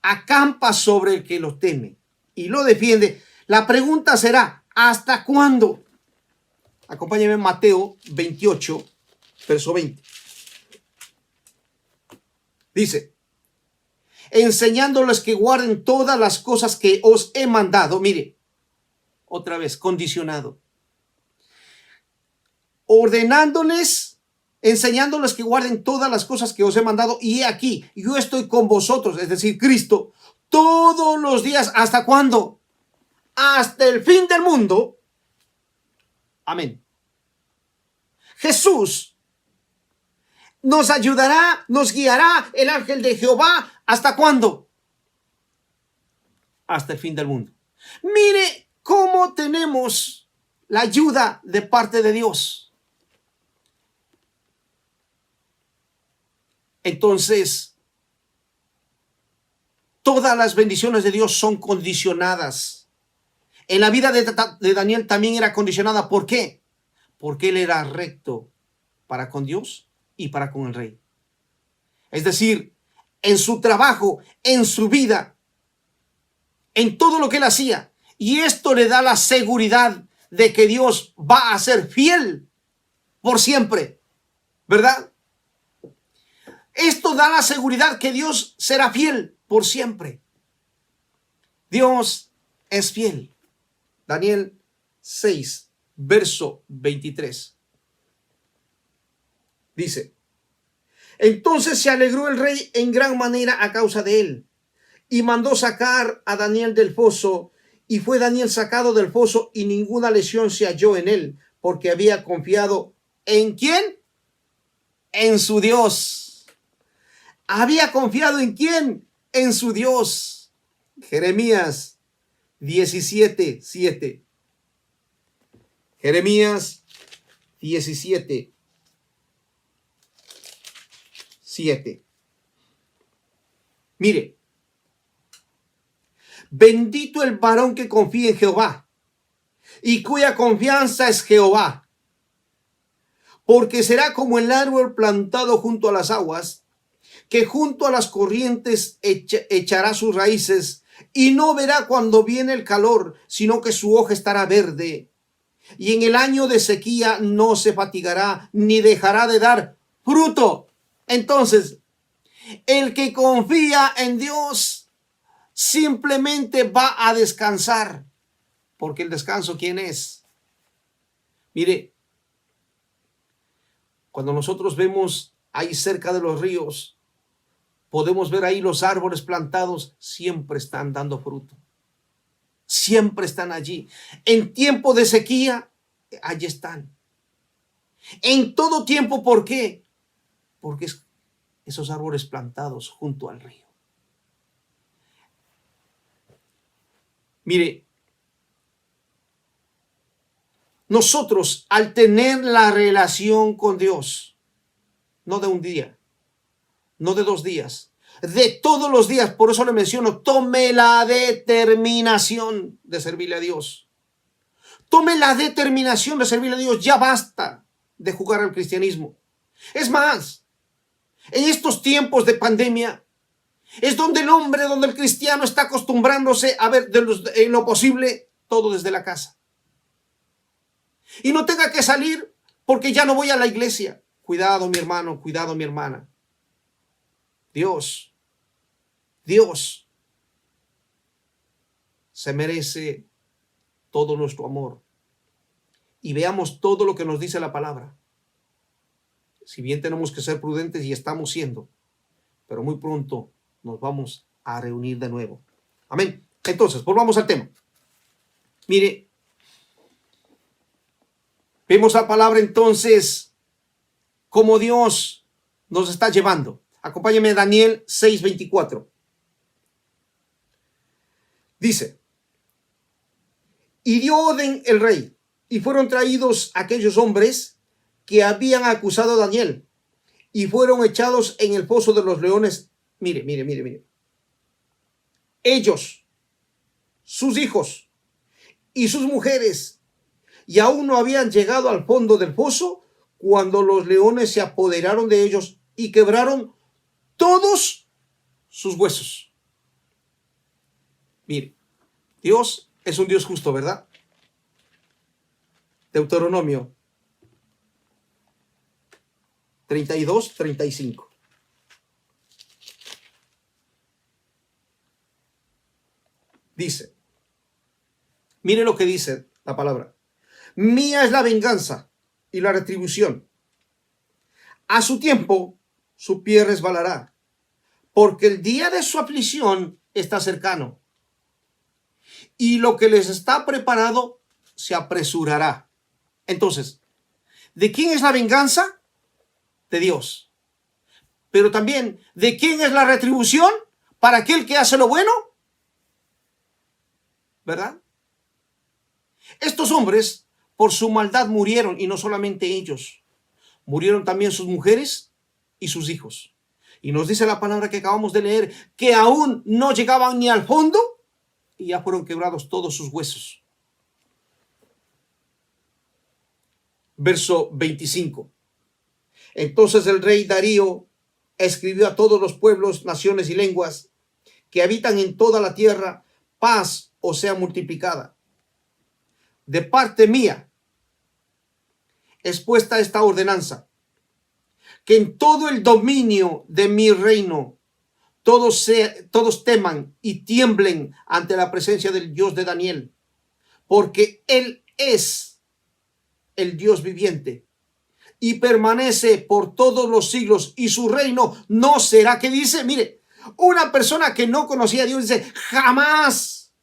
acampa sobre el que lo teme y lo defiende, la pregunta será, ¿hasta cuándo? Acompáñenme en Mateo 28, verso 20. Dice, enseñándoles que guarden todas las cosas que os he mandado. Mire, otra vez, condicionado. Ordenándoles, enseñándoles que guarden todas las cosas que os he mandado. Y he aquí, yo estoy con vosotros, es decir, Cristo, todos los días. ¿Hasta cuándo? Hasta el fin del mundo. Amén. Jesús nos ayudará, nos guiará el ángel de Jehová. ¿Hasta cuándo? Hasta el fin del mundo. Mire cómo tenemos la ayuda de parte de Dios. Entonces, todas las bendiciones de Dios son condicionadas. En la vida de Daniel también era condicionada. ¿Por qué? Porque él era recto para con Dios y para con el rey. Es decir, en su trabajo, en su vida, en todo lo que él hacía. Y esto le da la seguridad de que Dios va a ser fiel por siempre, ¿verdad? Esto da la seguridad que Dios será fiel por siempre. Dios es fiel. Daniel 6, verso 23. Dice, entonces se alegró el rey en gran manera a causa de él, y mandó sacar a Daniel del foso, y fue Daniel sacado del foso, y ninguna lesión se halló en él, porque había confiado ¿en quién? En su Dios. Había confiado ¿en quién? En su Dios. Jeremías 17, 7. Jeremías 17, 7. Mire, bendito el varón que confía en Jehová y cuya confianza es Jehová, porque será como el árbol plantado junto a las aguas, que junto a las corrientes echará sus raíces y no verá cuando viene el calor, sino que su hoja estará verde. Y en el año de sequía no se fatigará ni dejará de dar fruto. Entonces, el que confía en Dios simplemente va a descansar. Porque el descanso, ¿quién es? Mire, cuando nosotros vemos ahí cerca de los ríos, podemos ver ahí los árboles plantados, siempre están dando fruto. Siempre están allí. En tiempo de sequía, allí están. En todo tiempo, ¿por qué? Porque esos árboles plantados junto al río. Mire, nosotros al tener la relación con Dios, no de un día, no de 2 días, de todos los días, por eso le menciono, tome la determinación de servirle a Dios. Tome la determinación de servirle a Dios, ya basta de jugar al cristianismo. Es más, en estos tiempos de pandemia, es donde el cristiano está acostumbrándose a ver en lo posible todo desde la casa. Y no tenga que salir porque ya no voy a la iglesia. Cuidado, mi hermano, cuidado, mi hermana. Dios se merece todo nuestro amor. Y veamos todo lo que nos dice la palabra. Si bien tenemos que ser prudentes y estamos siendo, pero muy pronto nos vamos a reunir de nuevo. Amén. Entonces, volvamos al tema. Mire, vemos la palabra entonces como Dios nos está llevando. Acompáñame a Daniel 6:24. Dice, y dio orden el rey, y fueron traídos aquellos hombres que habían acusado a Daniel, y fueron echados en el foso de los leones. Mire. Ellos, sus hijos y sus mujeres, y aún no habían llegado al fondo del foso cuando los leones se apoderaron de ellos y quebraron todos sus huesos. Mire, Dios es un Dios justo, ¿verdad? Deuteronomio 32:35. Dice, mire lo que dice la palabra. Mía es la venganza y la retribución. A su tiempo su pie resbalará, porque el día de su aflicción está cercano, y lo que les está preparado se apresurará. Entonces, ¿de quién es la venganza? De Dios. Pero también, ¿de quién es la retribución? Para aquel que hace lo bueno. ¿Verdad? Estos hombres, por su maldad, murieron, y no solamente ellos. Murieron también sus mujeres y sus hijos. Y nos dice la palabra que acabamos de leer, que aún no llegaban ni al fondo, y ya fueron quebrados todos sus huesos. Verso 25. Entonces el rey Darío escribió a todos los pueblos, naciones y lenguas que habitan en toda la tierra, paz os sea multiplicada. De parte mía es puesta esta ordenanza, que en todo el dominio de mi reino todos teman y tiemblen ante la presencia del Dios de Daniel, porque Él es el Dios viviente y permanece por todos los siglos, y su reino no será, ¿qué dice? Mire, una persona que no conocía a Dios dice, jamás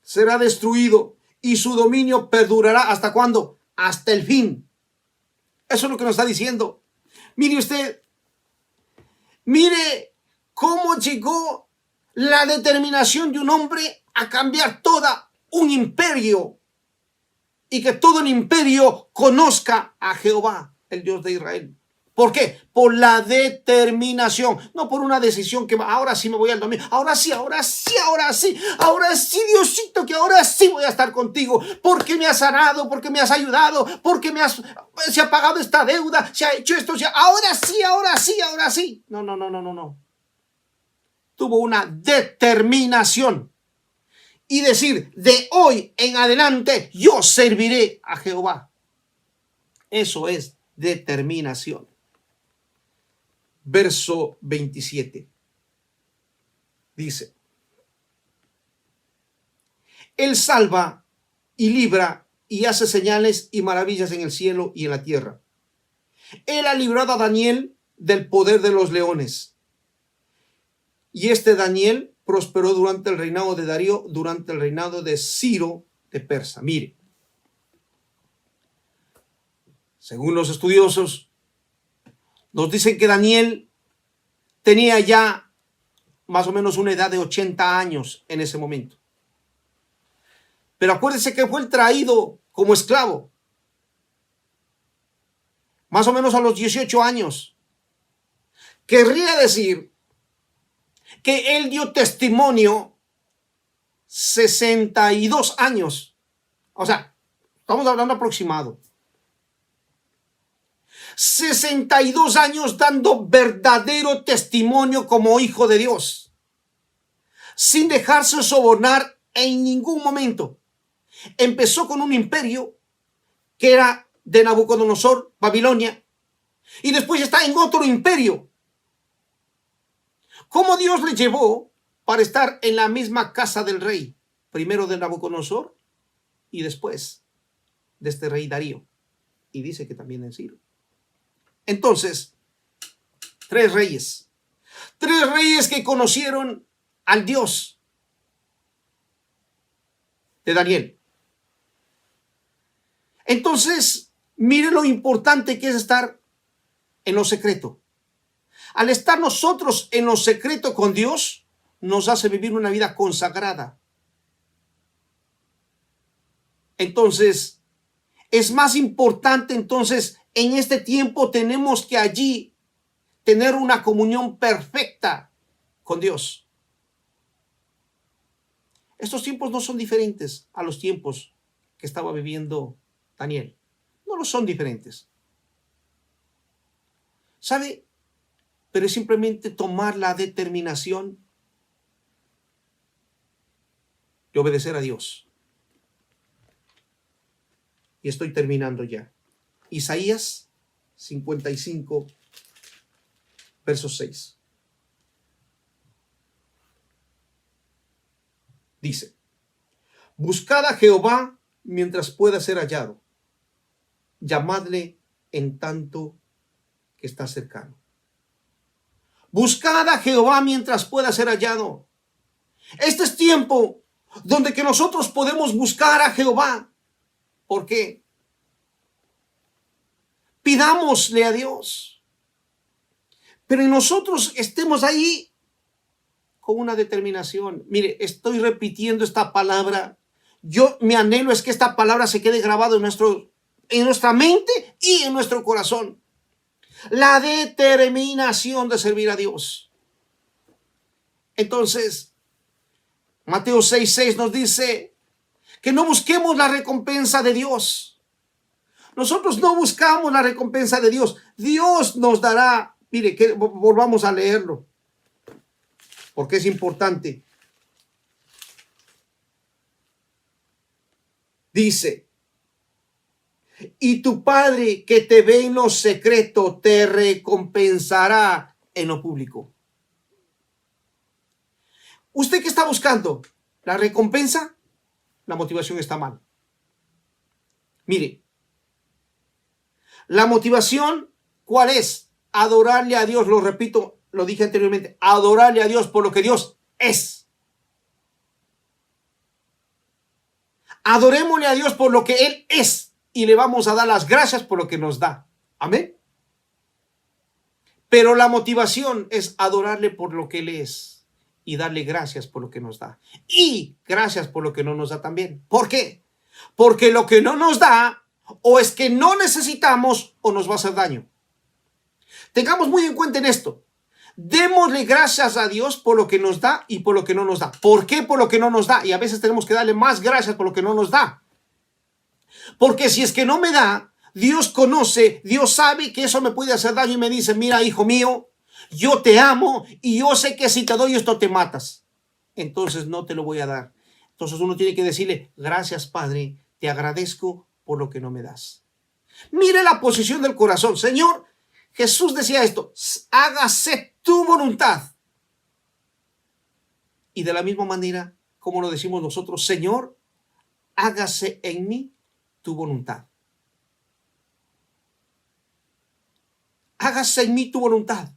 será destruido, y su dominio perdurará, ¿hasta cuándo? Hasta el fin. Eso es lo que nos está diciendo. Mire usted, mire cómo llegó la determinación de un hombre a cambiar todo un imperio, y que todo el imperio conozca a Jehová, el Dios de Israel. ¿Por qué? Por la determinación, no por una decisión que ahora sí me voy al domingo, ahora sí, Diosito, que ahora sí voy a estar contigo, porque me has sanado, porque me has ayudado, porque se ha pagado esta deuda, se ha hecho esto, ahora sí. No. Tuvo una determinación. Y decir, de hoy en adelante yo serviré a Jehová. Eso es determinación. Verso 27. Dice, Él salva y libra y hace señales y maravillas en el cielo y en la tierra. Él ha librado a Daniel del poder de los leones. Y este Daniel prosperó durante el reinado de Darío, durante el reinado de Ciro de Persa. Mire, según los estudiosos, nos dicen que Daniel tenía ya más o menos una edad de 80 años en ese momento. Pero acuérdense que fue traído como esclavo, más o menos a los 18 años. Querría decir que él dio testimonio 62 años. O sea, estamos hablando aproximado. 62 años dando verdadero testimonio como hijo de Dios, sin dejarse sobornar en ningún momento. Empezó con un imperio que era de Nabucodonosor, Babilonia, y después está en otro imperio. ¿Cómo Dios le llevó para estar en la misma casa del rey? Primero de Nabucodonosor y después de este rey Darío. Y dice que también en Ciro. Entonces, tres reyes que conocieron al Dios de Daniel. Entonces, mire lo importante que es estar en lo secreto. Al estar nosotros en lo secreto con Dios, nos hace vivir una vida consagrada. Entonces, es más importante, entonces, en este tiempo tenemos que allí tener una comunión perfecta con Dios. Estos tiempos no son diferentes a los tiempos que estaba viviendo Daniel. No lo son diferentes. ¿Sabe? Pero es simplemente tomar la determinación de obedecer a Dios. Y estoy terminando ya. Isaías 55, verso 6. Dice: buscad a Jehová mientras pueda ser hallado. Llamadle en tanto que está cercano. Buscad a Jehová mientras pueda ser hallado. Este es tiempo donde que nosotros podemos buscar a Jehová. ¿Por qué? Pidámosle a Dios. Pero nosotros estemos ahí con una determinación. Mire, estoy repitiendo esta palabra. Mi anhelo es que esta palabra se quede grabada en nuestra mente y en nuestro corazón. La determinación de servir a Dios. Entonces, Mateo 6:6 nos dice que no busquemos la recompensa de Dios. Nosotros no buscamos la recompensa de Dios. Dios nos dará. Mire, que volvamos a leerlo, porque es importante. Dice: y tu Padre que te ve en lo secreto te recompensará en lo público. ¿Usted qué está buscando? ¿La recompensa? La motivación está mal. Mire, la motivación, ¿cuál es? Adorarle a Dios, lo repito, lo dije anteriormente, adorarle a Dios por lo que Dios es. Adorémosle a Dios por lo que Él es y le vamos a dar las gracias por lo que nos da. Amén. Pero la motivación es adorarle por lo que Él es y darle gracias por lo que nos da. Y gracias por lo que no nos da también. ¿Por qué? Porque lo que no nos da o es que no necesitamos o nos va a hacer daño. Tengamos muy en cuenta en esto. Démosle gracias a Dios por lo que nos da y por lo que no nos da. ¿Por qué por lo que no nos da? Y a veces tenemos que darle más gracias por lo que no nos da. Porque si es que no me da, Dios conoce, Dios sabe que eso me puede hacer daño y me dice: mira, hijo mío, yo te amo y yo sé que si te doy esto te matas. Entonces no te lo voy a dar. Entonces uno tiene que decirle: gracias, Padre, te agradezco por lo que no me das. Mire la posición del corazón. Señor, Jesús decía esto: hágase tu voluntad. Y de la misma manera, como lo decimos nosotros: Señor, hágase en mí tu voluntad. Hágase en mí tu voluntad.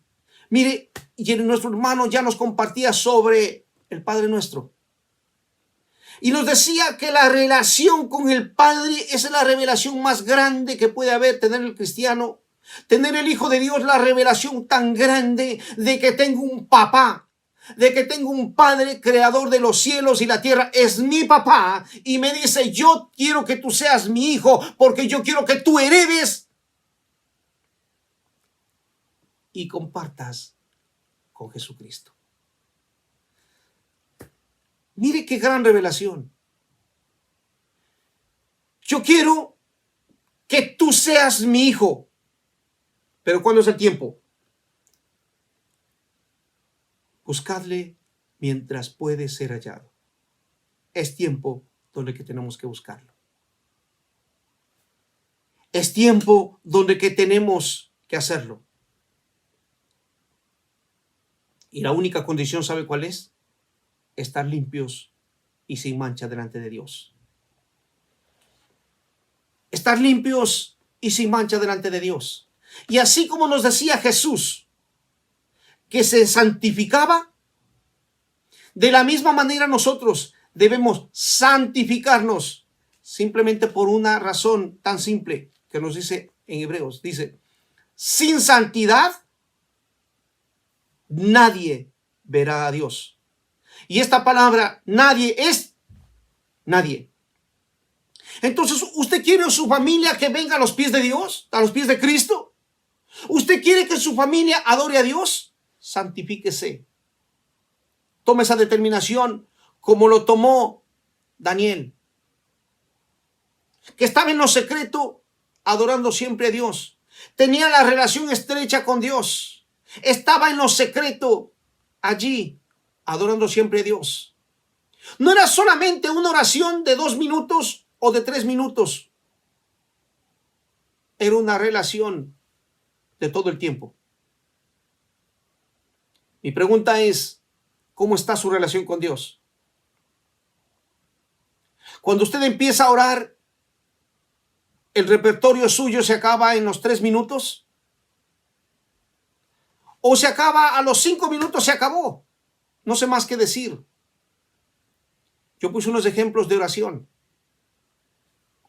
Mire, y nuestro hermano ya nos compartía sobre el Padre Nuestro. Y nos decía que la relación con el Padre es la revelación más grande que puede haber, tener el cristiano. Tener el Hijo de Dios, la revelación tan grande de que tengo un papá, de que tengo un Padre creador de los cielos y la tierra. Es mi papá y me dice: yo quiero que tú seas mi hijo porque yo quiero que tú heredes y compartas con Jesucristo. Mire qué gran revelación. Yo quiero que tú seas mi hijo. Pero ¿cuándo es el tiempo? Buscadle mientras puede ser hallado. Es tiempo donde que tenemos que buscarlo. Es tiempo donde que tenemos que hacerlo. Y la única condición, ¿sabe cuál es? Estar limpios y sin mancha delante de Dios. Estar limpios y sin mancha delante de Dios. Y así como nos decía Jesús que se santificaba, de la misma manera nosotros debemos santificarnos simplemente por una razón tan simple que nos dice en Hebreos. Dice, sin santidad nadie verá a Dios. Y esta palabra nadie es nadie. Entonces, ¿usted quiere a su familia que venga a los pies de Dios? ¿A los pies de Cristo? ¿Usted quiere que su familia adore a Dios? Santifíquese. Tome esa determinación como lo tomó Daniel, que estaba en lo secreto adorando siempre a Dios. Tenía la relación estrecha con Dios. Estaba en lo secreto allí adorando siempre a Dios. No era solamente una oración de 2 minutos o de 3 minutos. Era una relación de todo el tiempo. Mi pregunta es, ¿cómo está su relación con Dios? Cuando usted empieza a orar, ¿el repertorio suyo se acaba en los 3 minutos? ¿O se acaba a los 5 minutos? Se acabó. No sé más qué decir. Yo puse unos ejemplos de oración.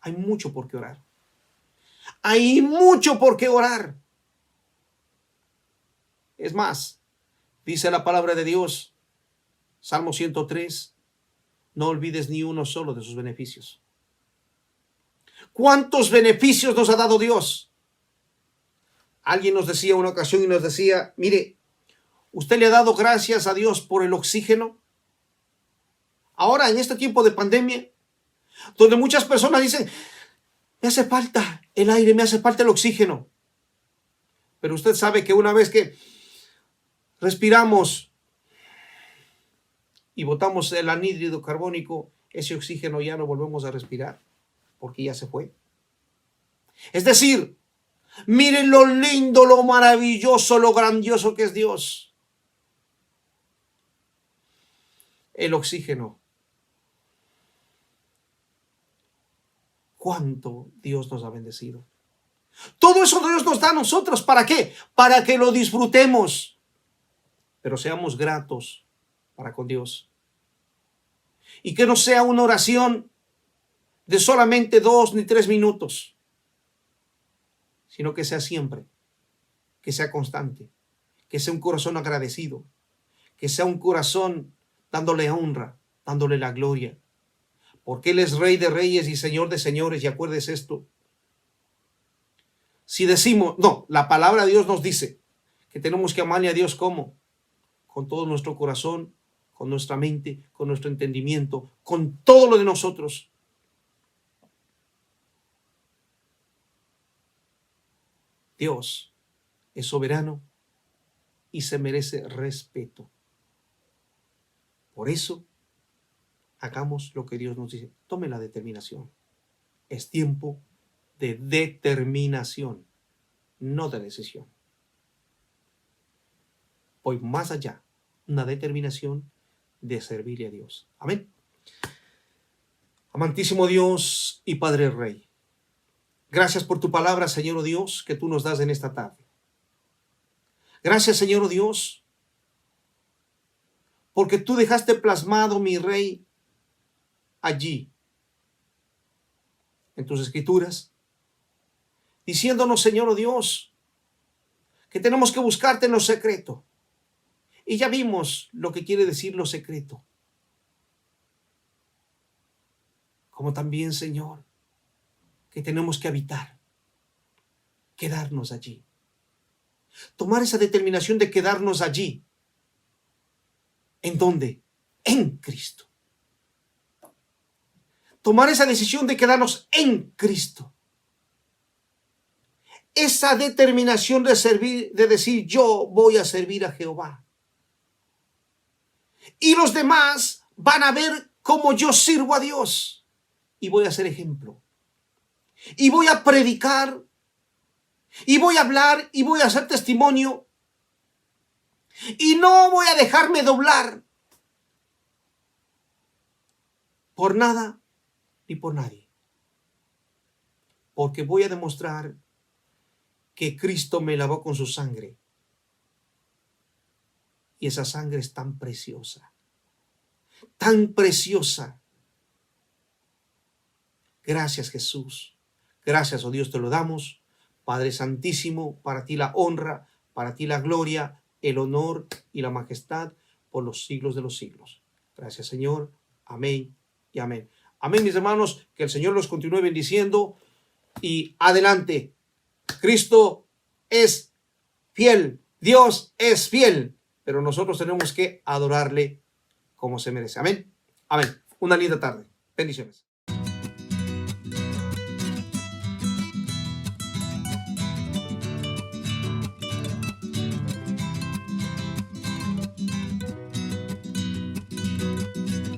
Hay mucho por qué orar. Hay mucho por qué orar. Es más, dice la palabra de Dios, Salmo 103, no olvides ni uno solo de sus beneficios. ¿Cuántos beneficios nos ha dado Dios? Alguien nos decía una ocasión y nos decía, mire, ¿usted le ha dado gracias a Dios por el oxígeno? Ahora, en este tiempo de pandemia, donde muchas personas dicen, me hace falta el aire, me hace falta el oxígeno. Pero usted sabe que una vez que respiramos y botamos el anhídrido carbónico, ese oxígeno ya no volvemos a respirar, porque ya se fue. Es decir, miren lo lindo, lo maravilloso, lo grandioso que es Dios. El oxígeno. Cuánto Dios nos ha bendecido. Todo eso Dios nos da a nosotros. ¿Para qué? Para que lo disfrutemos. Pero seamos gratos para con Dios. Y que no sea una oración de solamente 2 ni 3 minutos, sino que sea siempre, que sea constante, que sea un corazón agradecido, que sea un corazón dándole honra, dándole la gloria, porque Él es Rey de Reyes y Señor de Señores. Y acuérdese esto, si decimos, no, la palabra de Dios nos dice que tenemos que amarle a Dios ¿cómo? Con todo nuestro corazón, con nuestra mente, con nuestro entendimiento, con todo lo de nosotros. Dios es soberano y se merece respeto. Por eso, hagamos lo que Dios nos dice. Tome la determinación. Es tiempo de determinación, no de decisión. Voy más allá, una determinación de servirle a Dios. Amén. Amantísimo Dios y Padre Rey, gracias por tu palabra, Señor Dios, que tú nos das en esta tarde. Gracias, Señor Dios, porque tú dejaste plasmado, mi Rey, allí, en tus escrituras, diciéndonos, Señor Dios, que tenemos que buscarte en lo secreto. Y ya vimos lo que quiere decir lo secreto. Como también, Señor, que tenemos que habitar, quedarnos allí. Tomar esa determinación de quedarnos allí. ¿En dónde? En Cristo. Tomar esa decisión de quedarnos en Cristo. Esa determinación de servir, de decir, yo voy a servir a Jehová. Y los demás van a ver cómo yo sirvo a Dios. Y voy a ser ejemplo. y voy a predicar, y voy a hablar, y voy a hacer testimonio, y no voy a dejarme doblar por nada ni por nadie, porque voy a demostrar que Cristo me lavó con su sangre, y esa sangre es tan preciosa, tan preciosa. Gracias, Jesús. Gracias, oh Dios, te lo damos. Padre Santísimo, para ti la honra, para ti la gloria, el honor y la majestad por los siglos de los siglos. Gracias, Señor. Amén y amén. Amén, mis hermanos. Que el Señor los continúe bendiciendo. Y adelante. Cristo es fiel. Dios es fiel. Pero nosotros tenemos que adorarle como se merece. Amén. Amén. Una linda tarde. Bendiciones.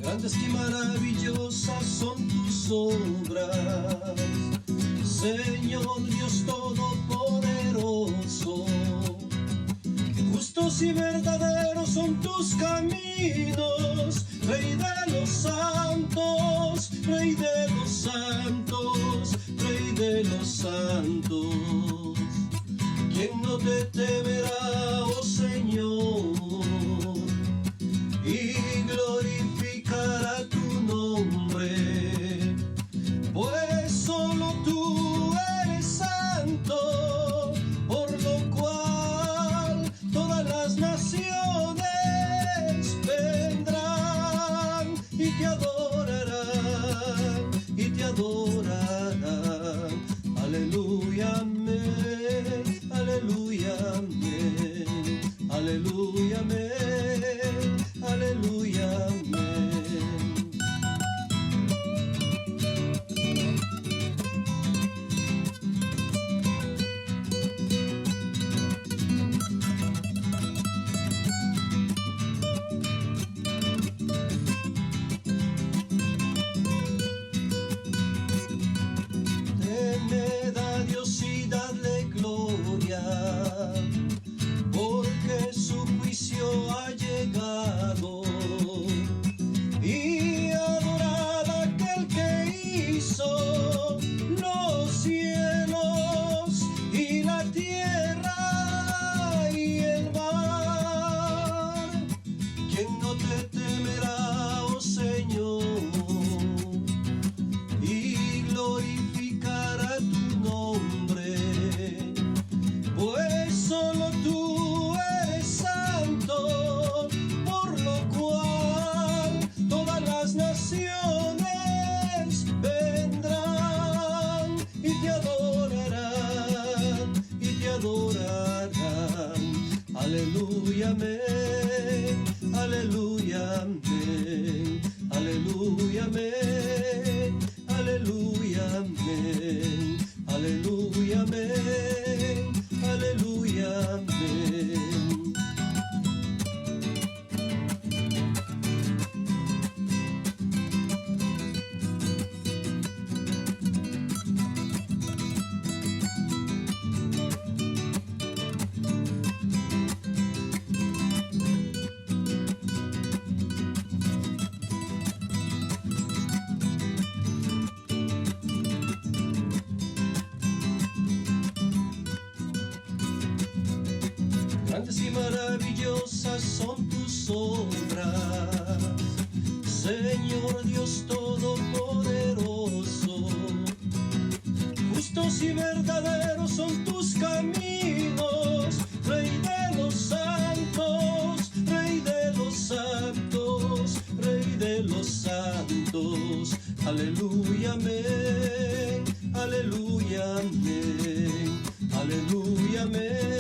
Grandes y maravillosas son tus obras, Señor Dios Todopoderoso. Justos y verdaderos son tus caminos, Rey de los santos, Rey de los santos, Rey de los santos. ¿Quién no te temerá, oh Señor, y glorificará tu nombre? Pues solo tú eres santo, por lo cual todas las naciones vendrán y te adorarán, y te adorarán. Aleluya, amén, aleluya, amén, aleluya, amén, aleluya, amén. Temed a Dios y dadle gloria, porque su juicio ha llegado. Y adorad a aquel que hizo los cielos y la tierra y el mar. ¿Quién no te temerá, oh Señor, y glorificará tu nombre? Pues solo tú eres santo, por lo cual todas las naciones vendrán y te adorarán, y te adorarán. Aleluya, amén, aleluya, amén, aleluya, amén, aleluya, amén, aleluya, amén, aleluya, amén. Grandes y maravillosas son tus obras, Señor Dios Todopoderoso. Justos y verdaderos son tus caminos, Rey de los santos, Rey de los santos, Rey de los santos. Aleluya, amén, aleluya, amén, aleluya, amén.